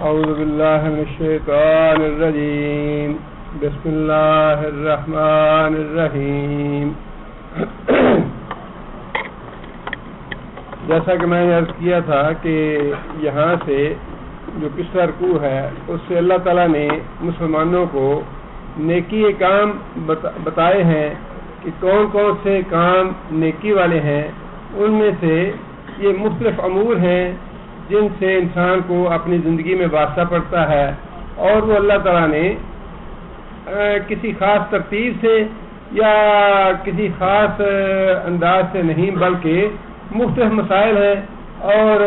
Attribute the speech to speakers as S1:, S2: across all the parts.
S1: اعوذ باللہ من الشیطان الرجیم بسم اللہ الرحمن الرحیم. جیسا کہ میں نے عرض کیا تھا کہ یہاں سے جو پچھلا رکوع ہے اس سے اللہ تعالیٰ نے مسلمانوں کو نیکی کام بتائے ہیں کہ کون کون سے کام نیکی والے ہیں. ان میں سے یہ مختلف امور ہیں جن سے انسان کو اپنی زندگی میں واسطہ پڑتا ہے، اور وہ اللہ تعالیٰ نے کسی خاص ترتیب سے یا کسی خاص انداز سے نہیں بلکہ مختلف مسائل ہیں اور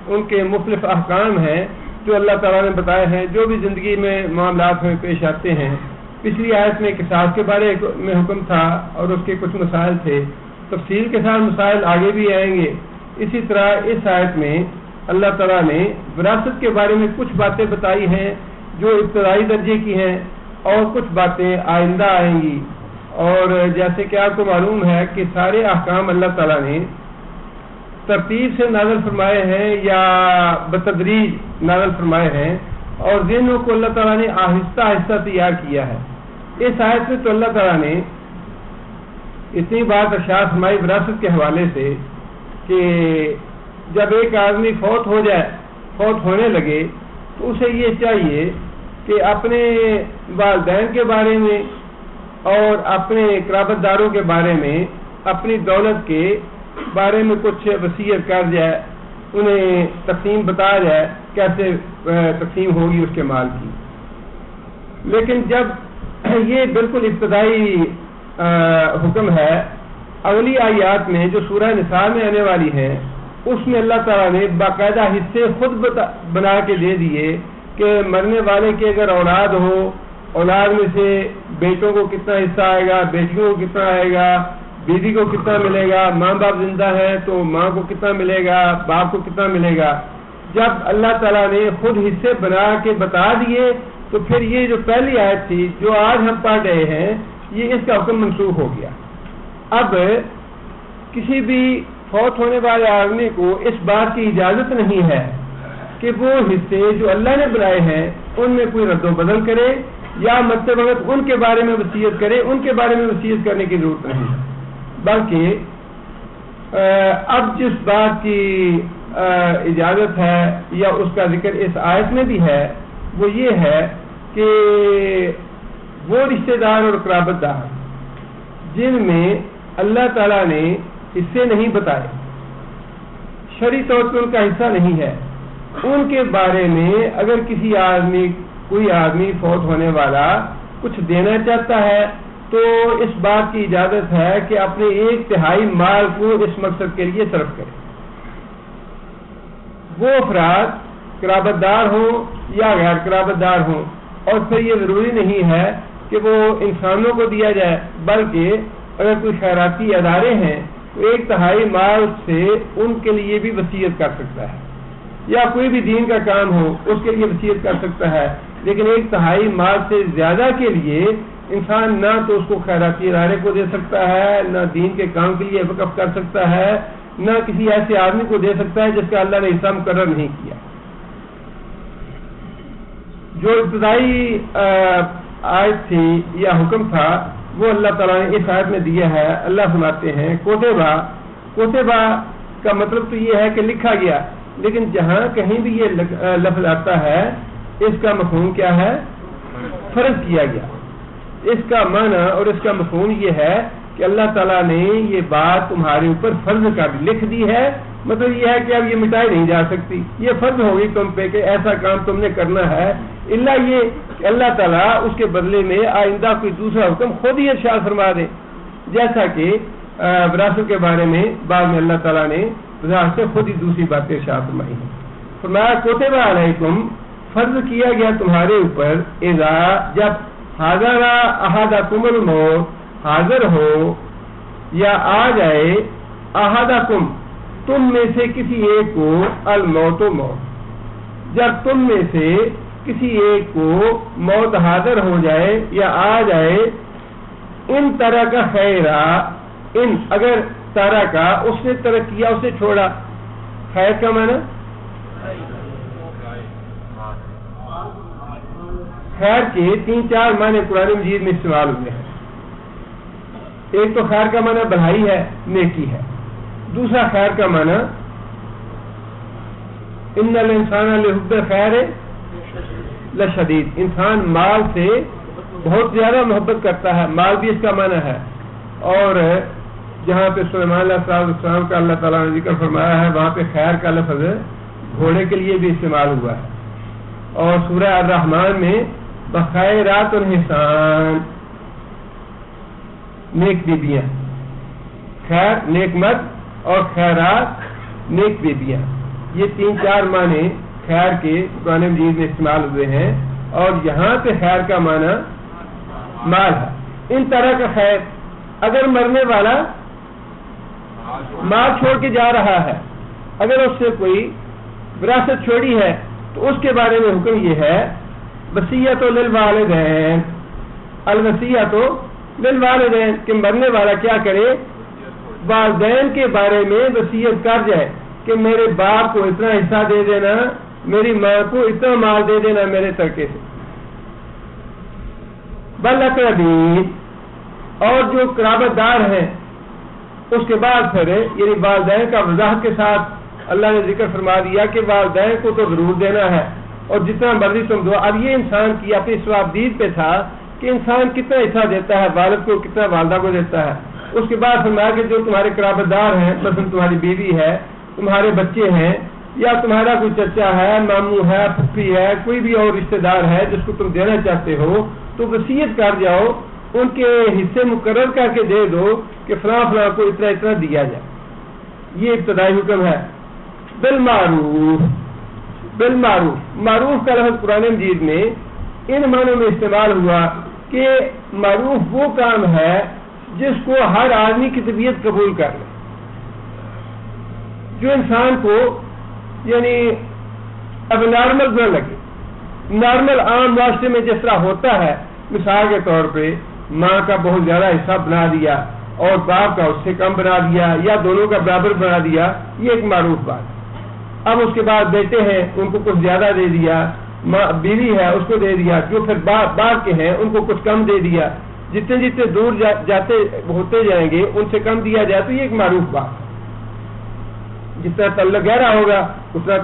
S1: ان کے مختلف احکام ہیں جو اللہ تعالیٰ نے بتائے ہیں، جو بھی زندگی میں معاملات میں پیش آتے ہیں. پچھلی آیت میں قصاص کے بارے میں حکم تھا اور اس کے کچھ مسائل تھے. تفصیل کے ساتھ مسائل آگے بھی آئیں گے. اسی طرح اس آیت میں اللہ تعالیٰ نے وراثت کے بارے میں کچھ باتیں بتائی ہیں جو ابتدائی درجے کی ہیں اور کچھ باتیں آئندہ آئیں گی. اور جیسے کہ آپ کو معلوم ہے کہ سارے احکام اللہ تعالیٰ نے ترتیب سے نازل فرمائے ہیں یا بتدریج نازل فرمائے ہیں، اور ذہنوں کو اللہ تعالیٰ نے آہستہ آہستہ تیار کیا ہے. اس آیت میں تو اللہ تعالیٰ نے اتنی بات ارشاد فرمائی وراثت کے حوالے سے کہ جب ایک آدمی فوت ہونے لگے تو اسے یہ چاہیے کہ اپنے والدین کے بارے میں اور اپنے قرابت داروں کے بارے میں، اپنی دولت کے بارے میں کچھ وصیت کر جائے، انہیں تقسیم بتا جائے کیسے تقسیم ہوگی اس کے مال کی. لیکن جب یہ بالکل ابتدائی حکم ہے، اگلی آیات میں جو سورہ نساء میں آنے والی ہے اس میں اللہ تعالیٰ نے باقاعدہ حصے خود بنا کے دے دیے کہ مرنے والے کے اگر اولاد ہو، اولاد میں سے بیٹوں کو کتنا حصہ آئے گا، بیٹیوں کو کتنا آئے گا، بیوی کو کتنا ملے گا، ماں باپ زندہ ہے تو ماں کو کتنا ملے گا، باپ کو کتنا ملے گا. جب اللہ تعالیٰ نے خود حصے بنا کے بتا دیے تو پھر یہ جو پہلی آیت تھی جو آج ہم پڑھ رہے ہیں یہ اس کا حکم منسوخ ہو گیا. اب کسی بھی فوت ہونے والے آدمی کو اس بات کی اجازت نہیں ہے کہ وہ حصے جو اللہ نے بنائے ہیں ان میں کوئی رد و بدل کرے یا مرتے وقت ان کے بارے میں وصیت کرے. ان کے بارے میں وصیت کرنے کی ضرورت نہیں، بلکہ اب جس بات کی اجازت ہے یا اس کا ذکر اس آیت میں بھی ہے وہ یہ ہے کہ وہ رشتہ دار اور قرابت دار جن میں اللہ تعالیٰ نے حصے نہیں بتائے، شرعی طور پر ان کا حصہ نہیں ہے، ان کے بارے میں اگر کوئی آدمی فوت ہونے والا کچھ دینا چاہتا ہے تو اس بات کی اجازت ہے کہ اپنے 1/3 مال کو اس مقصد کے لیے صرف کرے. وہ افراد قرابت دار ہوں یا غیر قرابت دار ہوں، اور پھر یہ ضروری نہیں ہے کہ وہ انسانوں کو دیا جائے، بلکہ اگر کوئی خیراتی ادارے ہیں تو 1/3 مال سے ان کے لیے بھی وصیت کر سکتا ہے، یا کوئی بھی دین کا کام ہو اس کے لیے وصیت کر سکتا ہے. لیکن 1/3 مال سے زیادہ کے لیے انسان نہ تو اس کو خیراتی ادارے کو دے سکتا ہے، نہ دین کے کام کے لیے وقف کر سکتا ہے، نہ کسی ایسے آدمی کو دے سکتا ہے جس کا اللہ نے حصہ مقرر نہیں کیا. جو ابتدائی آیت تھی یا حکم تھا وہ اللہ تعالیٰ نے اس آیت میں دیا ہے. اللہ فرماتے ہیں کوتبہ کا مطلب تو یہ ہے کہ لکھا گیا، لیکن جہاں کہیں بھی یہ لفظ آتا ہے اس کا مفہوم کیا ہے؟ فرض کیا گیا. اس کا معنی اور اس کا مفہوم یہ ہے کہ اللہ تعالیٰ نے یہ بات تمہارے اوپر فرض کر لکھ دی ہے. مطلب یہ ہے کہ اب یہ مٹائی نہیں جا سکتی، یہ فرض ہوگی تم پہ کہ ایسا کام تم نے کرنا ہے، الا یہ کہ اللہ تعالیٰ اس کے بدلے میں آئندہ کوئی دوسرا حکم خود ہی ارشاد فرما دے. جیسا کہ وراثت کے بارے میں بعد میں اللہ تعالیٰ نے وضاحت سے خود ہی دوسری باتیں ارشاد فرمائی ہیں. فرمایا کتب علیکم، فرض کیا گیا تمہارے اوپر، اذا جب حاضر احدکم الموت، حاضر ہو یا آ جائے، احدکم تم میں سے کسی ایک کو، الموت موت جب تم میں سے کسی ایک کو موت حاضر ہو جائے یا آ جائے، ان طرح کا خیرہ، ان اگر طرح کا اس نے ترک کیا، اسے چھوڑا، خیر کا معنی خیر کے 3-4 معنی قرآن مجید میں استعمال ہوئے ہیں. ایک تو خیر کا معنی بھلائی ہے، نیکی ہے. دوسرا خیر کا معنی ان الانسان لحب خیر لشدید، انسان مال سے بہت زیادہ محبت کرتا ہے، مال بھی اس کا معنی ہے. اور جہاں پہ سلیمان علیہ السلام کا اللہ تعالیٰ نے ذکر فرمایا ہے وہاں پہ خیر کا لفظ گھوڑے کے لیے بھی استعمال ہوا ہے. اور سورہ الرحمن میں بخیرات الحسان، نیک بیبیاں، خیر نیک مرد اور خیرات نیک بیبیاں، یہ 3-4 معنی خیر کے قرآن مجید میں استعمال ہوئے ہیں. اور یہاں پہ خیر کا معنی مال ہے. ان طرح کا خیر، اگر مرنے والا مال چھوڑ کے جا رہا ہے، اگر اس سے کوئی وراثت چھوڑی ہے تو اس کے بارے میں حکم یہ ہے وصیت للوالدین، الوصیت للوالدین، کہ مرنے والا کیا کرے، والدین کے بارے میں وصیت کر جائے کہ میرے باپ کو اتنا حصہ دے دینا، میری ماں کو اتنا مال دے دینا میرے ترکے سے. بالاقربین، اور جو قرابت دار ہیں. اس کے بعد پھر یعنی والدین کا وضاحت کے ساتھ اللہ نے ذکر فرما دیا کہ والدین کو تو ضرور دینا ہے اور جتنا مرضی تم دو. اب یہ انسان کی اپنی ثوابدید پہ تھا کہ انسان کتنا حصہ دیتا ہے، والد کو کتنا والدہ کو دیتا ہے. اس کے بعد فرمایا کہ جو تمہارے قرابت دار ہیں، مثلا تمہاری بیوی ہے، تمہارے بچے ہیں، یا تمہارا کوئی چچا ہے، ماموں ہے، پھپھی ہے، کوئی بھی اور رشتہ دار ہے جس کو تم دینا چاہتے ہو، تو وصیت کر جاؤ، ان کے حصے مقرر کر کے دے دو کہ فلاں فلاں کو اتنا اتنا دیا جائے. یہ ابتدائی حکم ہے. بالمعروف، بالمعروف، معروف کا لفظ قرآن مجید میں ان معنوں میں استعمال ہوا کہ معروف وہ کام ہے جس کو ہر آدمی کی طبیعت قبول کر لے، جو انسان کو یعنی اب نارمل نہ لگے. نارمل عام معاشرے میں جس طرح ہوتا ہے، مثال کے طور پہ ماں کا بہت زیادہ حصہ بنا دیا اور باپ کا اس سے کم بنا دیا یا دونوں کا برابر بنا دیا، یہ ایک معروف بات. اب اس کے بعد بیٹے ہیں، ان کو کچھ زیادہ دے دیا، بیوی ہے اس کو دے دیا، جو پھر باپ کے ہیں ان کو کچھ کم دے دیا. جتنے جتنے دور جاتے ہوتے جائیں گے ان سے کم دیا جائے تو یہ ایک معروف بات. جتنا تعلق گہرا ہوگا اتنا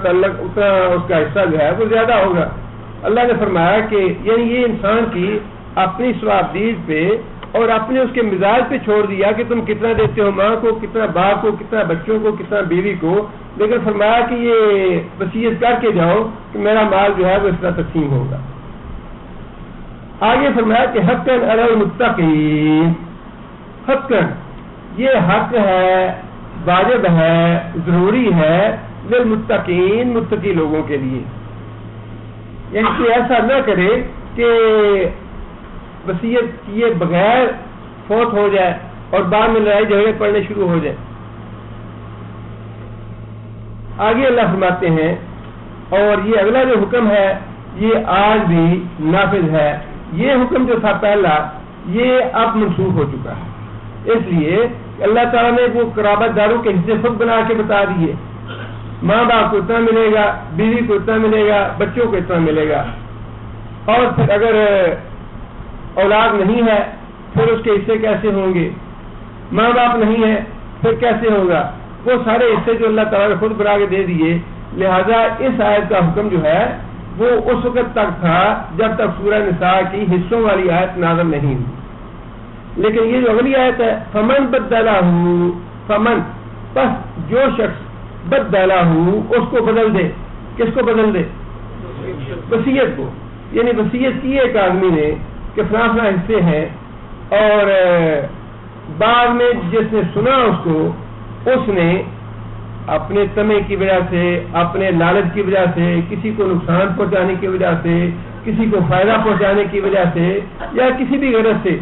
S1: اس کا حصہ جو ہے وہ زیادہ ہوگا. اللہ نے فرمایا کہ یعنی یہ انسان کی اپنی ثوابدید پہ اور اپنے اس کے مزاج پہ چھوڑ دیا کہ تم کتنا دیتے ہو ماں کو، کتنا باپ کو، کتنا بچوں کو، کتنا بیوی کو. لیکن فرمایا کہ یہ وصیت کر کے جاؤ کہ میرا مال جو ہے وہ اس طرح تقسیم ہوگا. آگے فرمایا کہ حقاً علی المتقین، حقاً یہ حق ہے، واجب ہے، ضروری ہے للمتقین، متقی لوگوں کے لیے. یعنی کہ ایسا نہ کرے کہ وصیت کیے بغیر فوت ہو جائے اور بعد میں لڑائی جھگڑے پڑنے شروع ہو جائے. آگے اللہ فرماتے ہیں اور یہ اگلا جو حکم ہے یہ آج بھی نافذ ہے. یہ حکم جو تھا پہلا یہ اب منسوخ ہو چکا ہے، اس لیے اللہ تعالیٰ نے وہ قرابت داروں کے حصے خود بنا کے بتا دیے. ماں باپ کو اتنا ملے گا، بیوی کو اتنا ملے گا، بچوں کو اتنا ملے گا. اور پھر اگر اولاد نہیں ہے پھر اس کے حصے کیسے ہوں گے، ماں باپ نہیں ہے پھر کیسے ہوگا. وہ سارے حصے جو اللہ تعالیٰ نے خود بنا کے دے دیے. لہذا اس آیت کا حکم جو ہے وہ اس وقت تک تھا جب تک سورہ نساء کی حصوں والی آیت نازل نہیں ہوئی. لیکن یہ جو اگلی آیت ہے فمن بدلہ، فمن بس جو شخص بدلہ اس کو بدل دے. کس کو بدل دے؟ وصیت کو. یعنی وصیت کی ایک آدمی نے کہ فلاں فلاں حصے ہیں اور بعد میں جس نے سنا اس نے اپنے طمع کی وجہ سے، اپنے لالچ کی وجہ سے، کسی کو نقصان پہنچانے کی وجہ سے، کسی کو فائدہ پہنچانے کی وجہ سے یا کسی بھی غرض سے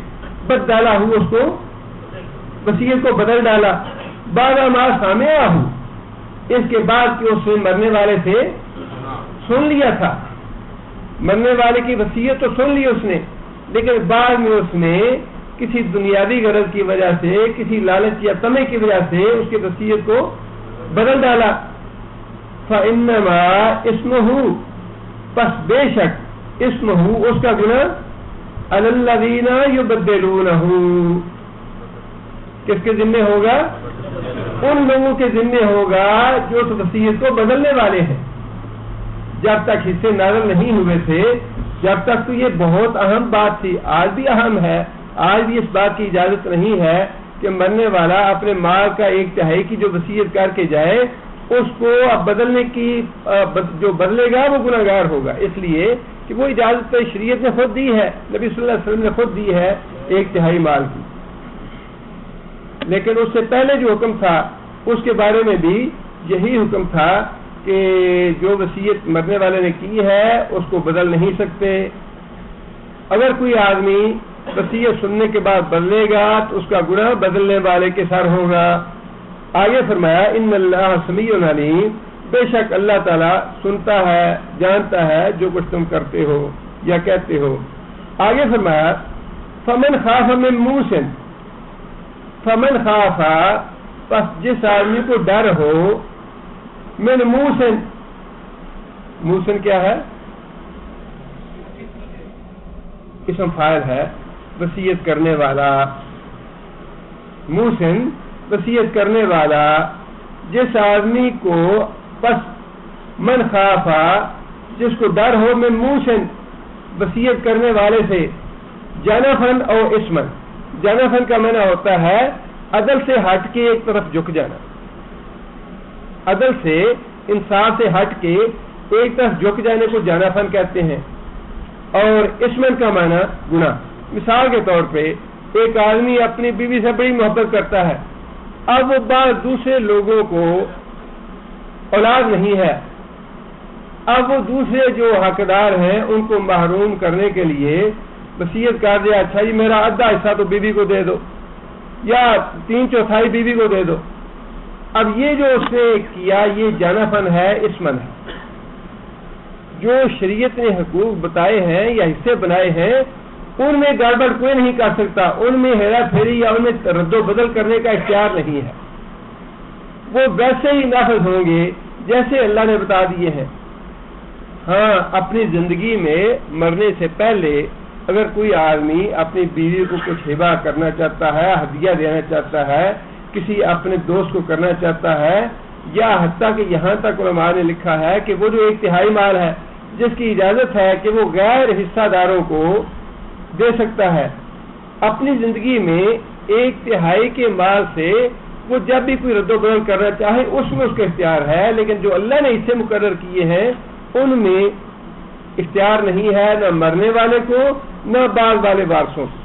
S1: بدلا ہوں اس کو وصیت کو بدل ڈالا. بعد ما سامعہ ہوں، اس کے بعد کہ اس نے مرنے والے سے سن لیا تھا، مرنے والے کی وصیت تو سن لی اس نے، لیکن بعد میں اس نے کسی دنیاوی غرض کی وجہ سے، کسی لالچ یا طمع کی وجہ سے اس کی وصیت کو بدل ڈالا. فإنما اسمہ، پس بے شک اسمہ اس کا گناہ علی الذین یبدلونہ کس کے ذمہ ہوگا؟ ان لوگوں کے ذمہ ہوگا جو اس وصیت کو بدلنے والے ہیں. جب تک حصے نازل نہیں ہوئے تھے، جب تک تو یہ بہت اہم بات تھی، آج بھی اہم ہے، آج بھی اس بات کی اجازت نہیں ہے کہ مرنے والا اپنے مال کا 1/3 کی جو وصیت کر کے جائے اس کو اب بدلنے کی جو بدلے گا وہ گناہگار ہوگا، اس لیے کہ وہ اجازت شریعت نے خود دی ہے، نبی صلی اللہ علیہ وسلم نے خود دی ہے 1/3 مال کی. لیکن اس سے پہلے جو حکم تھا اس کے بارے میں بھی یہی حکم تھا کہ جو وصیت مرنے والے نے کی ہے اس کو بدل نہیں سکتے. اگر کوئی آدمی وصیت سننے کے بعد بدلے گا تو اس کا گناہ بدلنے والے کے سر ہوگا. آگے فرمایا ان اللہ سمیع علیم، بے شک اللہ تعالیٰ سنتا ہے، جانتا ہے جو کچھ تم کرتے ہو یا کہتے ہو. آگے فرمایا فمن خاف من موص، فمن خاف پس جس آدمی کو ڈر ہو من موص، موص کیا ہے؟ اسم فاعل ہے، وصیت کرنے والا. موص وصیت کرنے والا، جس آدمی کو پس من خافا جس کو ڈر ہو من موص وصیت کرنے والے سے، جنفن اور اسمن. جنفن کا معنی ہوتا ہے عدل سے ہٹ کے ایک طرف جھک جانا، عدل سے انصاف سے ہٹ کے ایک طرف جھک جانے کو جنفن کہتے ہیں. اور اسمن کا معنی گناہ. مثال کے طور پہ ایک آدمی اپنی بیوی سے بڑی محبت کرتا ہے، اب وہ بعض دوسرے لوگوں کو اولاد نہیں ہے، اب وہ دوسرے جو حقدار ہیں ان کو محروم کرنے کے لیے وصیت کر دیا، اچھا جی میرا آدھا حصہ تو بیوی کو دے دو یا 3/4 بیوی کو دے دو. اب یہ جو اس نے کیا یہ جانفن ہے، اسمن ہے. جو شریعت نے حقوق بتائے ہیں یا حصے بنائے ہیں ان میں گڑبڑ کوئی نہیں کر سکتا، ان میں ہیرا پھیری یا ان میں رد و بدل کرنے کا اختیار نہیں ہے. وہ ویسے ہی نافذ ہوں گے جیسے اللہ نے بتا دیے ہیں. ہاں اپنی زندگی میں مرنے سے پہلے اگر کوئی آدمی اپنی بیوی کو کچھ ہبہ کرنا چاہتا ہے، ہدیہ دینا چاہتا ہے، کسی اپنے دوست کو کرنا چاہتا ہے، یا حتیٰ کہ یہاں تک علماء نے لکھا ہے کہ وہ جو 1/3 مال ہے جس کی اجازت ہے کہ وہ غیر حصہ داروں کو دے سکتا ہے، اپنی زندگی میں 1/3 کے مال سے وہ جب بھی کوئی رد و بدل کرنا چاہے اس میں اس کا اختیار ہے. لیکن جو اللہ نے حصے مقرر کیے ہیں ان میں اختیار نہیں ہے، نہ مرنے والے کو نہ بعد والے وارثوں کو.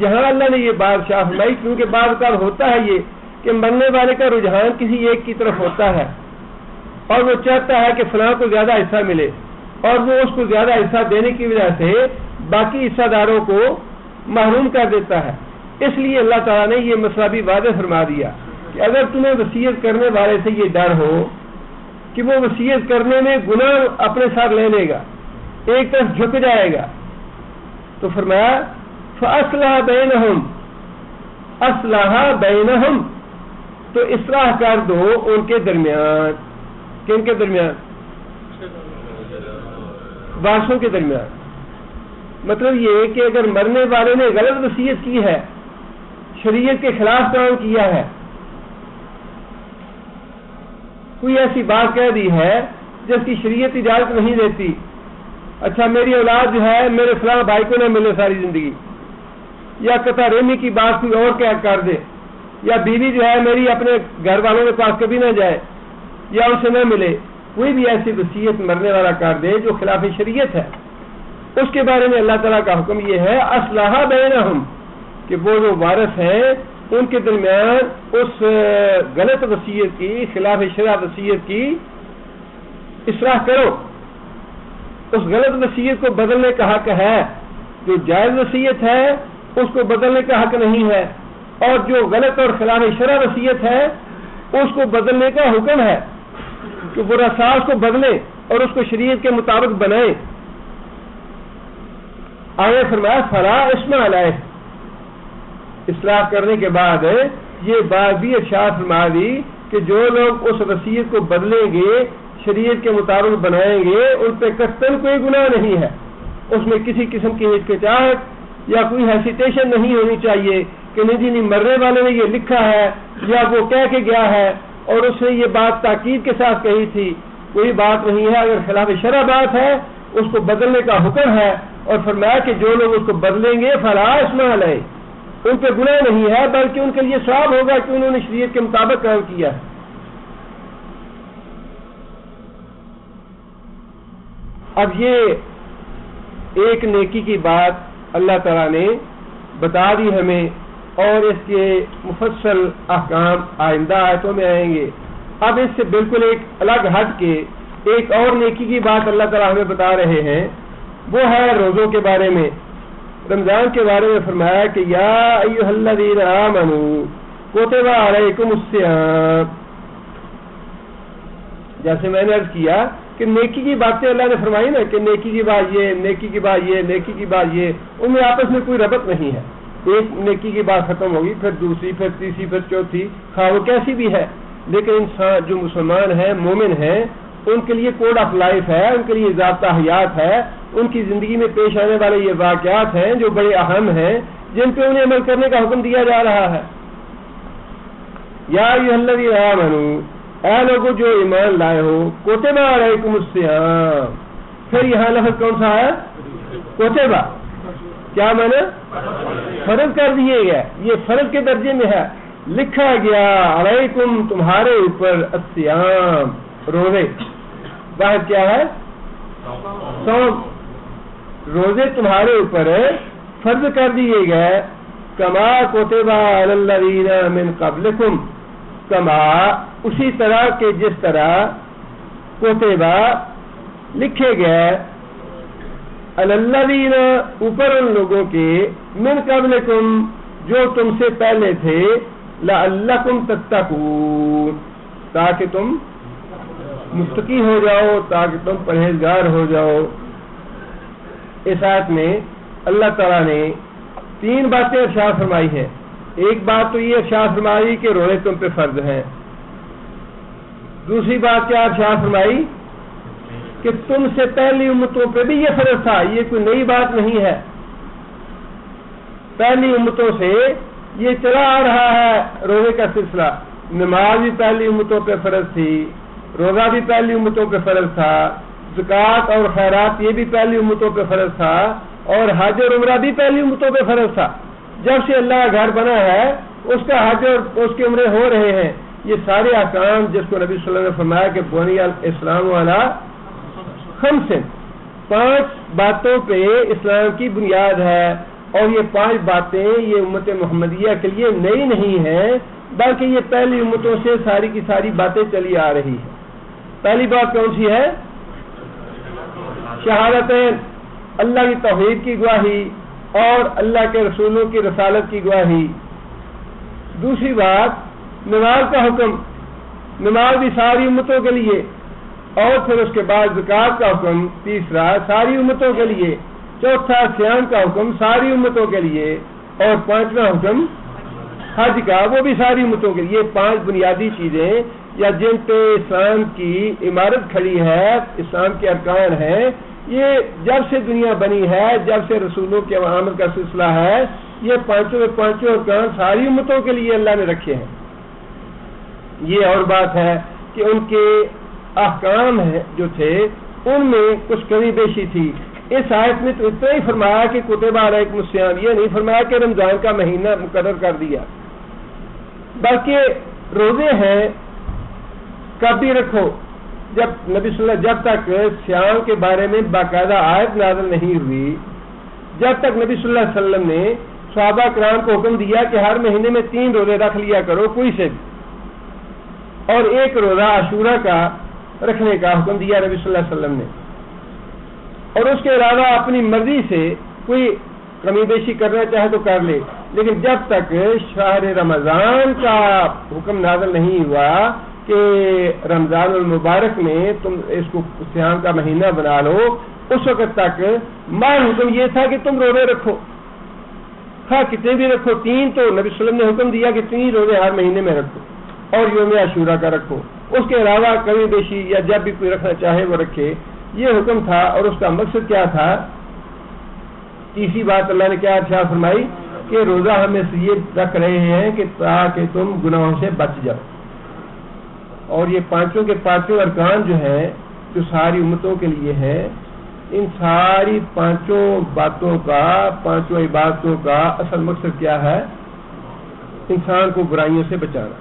S1: یہاں اللہ نے یہ بات شاہ فرمائی کیونکہ بعض اوقات ہوتا ہے یہ کہ مرنے والے کا رجحان کسی ایک کی طرف ہوتا ہے اور وہ چاہتا ہے کہ فلاں کو زیادہ حصہ ملے اور وہ اس کو زیادہ حصہ دینے کی وجہ سے باقی حصہ داروں کو محروم کر دیتا ہے. اس لیے اللہ تعالیٰ نے یہ مسئلہ بھی واضح فرما دیا کہ اگر تمہیں وصیت کرنے والے سے یہ ڈر ہو کہ وہ وصیت کرنے میں گناہ اپنے ساتھ لے لے گا، ایک طرف جھک جائے گا، تو فرمایا فَأَصْلَحَ بَيْنَهُمْ، اصلاح بینہم، تو اصلاح کر دو ان کے درمیان. کن کے درمیان؟ وارثوں کے درمیان. مطلب یہ کہ اگر مرنے والے نے غلط وصیت کی ہے، شریعت کے خلاف کام کیا ہے، کوئی ایسی بات کہہ دی ہے جس کی شریعت اجازت نہیں دیتی، اچھا میری اولاد جو ہے میرے فلاں بھائی کو نہ ملے ساری زندگی، یا قطع رحمی کی بات کوئی اور کیا کر دے، یا بیوی جو ہے میری اپنے گھر والوں کے پاس کبھی نہ جائے یا ان سے نہ ملے، کوئی بھی ایسی وصیت مرنے والا کر دے جو خلاف شریعت ہے، اس کے بارے میں اللہ تعالیٰ کا حکم یہ ہے اصلاح بینہم، کہ وہ جو وارث ہیں ان کے درمیان اس غلط وصیت کی، خلاف شرع وصیت کی اصلاح کرو. اس غلط وصیت کو بدلنے کا حق ہے، جو جائز وصیت ہے اس کو بدلنے کا حق نہیں ہے، اور جو غلط اور خلاف شرع وصیت ہے اس کو بدلنے کا حکم ہے کہ وہ رساس کو بدلے اور اس کو شریعت کے مطابق بنائے. آگے فرمایا فلا اسم علیہ، اصلاح کرنے کے بعد یہ بات بھی ارشاد فرما دی کہ جو لوگ اس وصیت کو بدلیں گے، شریعت کے مطابق بنائیں گے، ان پہ قطعاً کوئی گناہ نہیں ہے. اس میں کسی قسم کی ہچکچاہٹ یا کوئی ہیسیٹیشن نہیں ہونی چاہیے کہ نہیں مرنے والے نے یہ لکھا ہے یا وہ کہہ کے گیا ہے اور اس نے یہ بات تاکید کے ساتھ کہی تھی. کوئی بات نہیں ہے. اگر خلاف شرع بات ہے اس کو بدلنے کا حکم ہے اور فرمایا کہ جو لوگ اس کو بدلیں گے فلا اسم علیہ، ان پہ گناہ نہیں ہے بلکہ ان کے لیے ثواب ہوگا کہ انہوں نے شریعت کے مطابق کام کیا ہے. اب یہ ایک نیکی کی بات اللہ تعالیٰ نے بتا دی ہمیں اور اس کے مفصل احکام آئندہ آیتوں میں آئیں گے. اب اس سے بالکل ایک الگ ہٹ کے ایک اور نیکی کی بات اللہ تعالیٰ ہمیں بتا رہے ہیں، وہ ہے روزوں کے بارے میں. رمضان کے بارے میں فرمایا کہ یا ایھا الذین آمنوا کتب علیکم الصیام. جیسے میں نے عرض کیا کہ نیکی کی باتیں اللہ نے فرمائی نا کہ نیکی کی بات یہ، نیکی کی بات یہ، نیکی کی بات یہ، ان میں آپس میں کوئی ربط نہیں ہے. ایک نیکی کی بات ختم ہوگی پھر دوسری پھر تیسری پھر چوتھی، خواہ وہ کیسی بھی ہے. لیکن انسان جو مسلمان ہیں مومن ہیں ان کے لیے کوڈ آف لائف ہے، ان کے لیے ضابطہ حیات ہے، ان کی زندگی میں پیش آنے والے یہ واقعات ہیں جو بڑے اہم ہیں جن پہ انہیں عمل کرنے کا حکم دیا جا رہا ہے. یا ایھا الذین آمنوا، اے لوگوں جو ایمان لائے ہو، کتب علیکم الصیام. پھر یہاں لفظ کون سا ہے؟ کتب. کیا معنی؟ فرض کر دیے گئے. یہ فرض کے درجے میں ہے. لکھا گیا علیکم تمہارے اوپر الصیام روزے. واحد کیا ہے؟ صوم. روزے تمہارے اوپر فرض کر دیے گئے. کما کتب علی الذین من قبلکم، کما اسی طرح کے جس طرح کتب لکھے گئے علی الذین اوپر ان لوگوں کے من قبلکم جو تم سے پہلے تھے، لعلکم تتقون تاکہ تم متقی ہو جاؤ، تاکہ تم پرہیزگار ہو جاؤ. اس آیت میں اللہ تعالیٰ نے تین باتیں ارشاد فرمائی ہیں. ایک بات تو یہ ارشاد فرمائی کہ روزے تم پہ فرض ہیں. دوسری بات کیا ارشاد فرمائی کہ تم سے پہلی امتوں پہ بھی یہ فرض تھا. یہ کوئی نئی بات نہیں ہے، پہلی امتوں سے یہ چلا آ رہا ہے روزے کا سلسلہ. نماز بھی پہلی امتوں پہ فرض تھی، روزہ بھی پہلی امتوں پہ فرض تھا، زکوٰۃ اور خیرات یہ بھی پہلی امتوں پہ فرض تھا، اور حج اور عمرہ بھی پہلی امتوں پہ فرض تھا. جب سے اللہ کا گھر بنا ہے اس کا حج اور اس کے عمرے ہو رہے ہیں. یہ سارے احکام جس کو نبی صلی اللہ علیہ وسلم نے فرمایا کہ بنی الاسلام علی خمس، 5 باتوں پہ اسلام کی بنیاد ہے. اور یہ 5 باتیں یہ امت محمدیہ کے لیے نئی نہیں ہیں بلکہ یہ پہلی امتوں سے ساری کی ساری باتیں چلی آ رہی ہیں. پہلی بات کون سی ہے؟ شہادتین، اللہ کی توحید کی گواہی اور اللہ کے رسولوں کی رسالت کی گواہی. دوسری بات نماز کا حکم، نماز بھی ساری امتوں کے لیے. اور پھر اس کے بعد زکوٰۃ کا حکم تیسرا ساری امتوں کے لیے. چوتھا صیام کا حکم ساری امتوں کے لیے. اور 5واں حکم حج کا، وہ بھی ساری امتوں کے لیے. 5 بنیادی چیزیں یا جن پہ اسلام کی عمارت کھڑی ہے، اسلام کے ارکان ہیں. یہ جب سے دنیا بنی ہے، جب سے رسولوں کے عمل کا سلسلہ ہے، یہ 5 ارکان ساری امتوں کے لیے اللہ نے رکھے ہیں. یہ اور بات ہے کہ ان کے احکام جو تھے ان میں کچھ کمی بیشی تھی. اس آیت میں تو اتنا ہی فرمایا کہ کتب علیکم الصیام، یہ نہیں فرمایا کہ رمضان کا مہینہ مقرر کر دیا، بلکہ روزے ہیں کب بھی رکھو. جب نبی صلی اللہ جب تک صیام کے بارے میں باقاعدہ آیت نازل نہیں ہوئی، جب تک نبی صلی اللہ علیہ وسلم نے صحابہ کرام کو حکم دیا کہ ہر مہینے میں 3 روزے رکھ لیا کرو کوئی سے بھی، اور 1 روزہ عاشورہ کا رکھنے کا حکم دیا نبی صلی اللہ علیہ وسلم نے. اور اس کے علاوہ اپنی مرضی سے کوئی کمی بیشی کرنا چاہے تو کر لے. لیکن جب تک شہر رمضان کا حکم نازل نہیں ہوا کہ رمضان المبارک میں تم اس کو صیام کا مہینہ بنا لو، اس وقت تک ماں حکم یہ تھا کہ تم روزے رکھو، ہاں کتنے بھی رکھو. 3 تو نبی صلی اللہ علیہ وسلم نے حکم دیا کہ 3 روزے ہر مہینے میں رکھو اور یوم عاشورہ کا رکھو. اس کے علاوہ کمی بیشی یا جب بھی کوئی رکھنا چاہے وہ رکھے، یہ حکم تھا. اور اس کا مقصد کیا تھا تیسری بات اللہ نے کیا ارشاد فرمائی کہ روزہ ہم اس لیے رکھ رہے ہیں کہ تاکہ تم گناہوں سے بچ جاؤ۔ اور یہ پانچوں کے پانچوں ارکان جو ہیں جو ساری امتوں کے لیے ہیں، ان ساری پانچوں باتوں کا، پانچوں عبادتوں کا اصل مقصد کیا ہے؟ انسان کو برائیوں سے بچانا،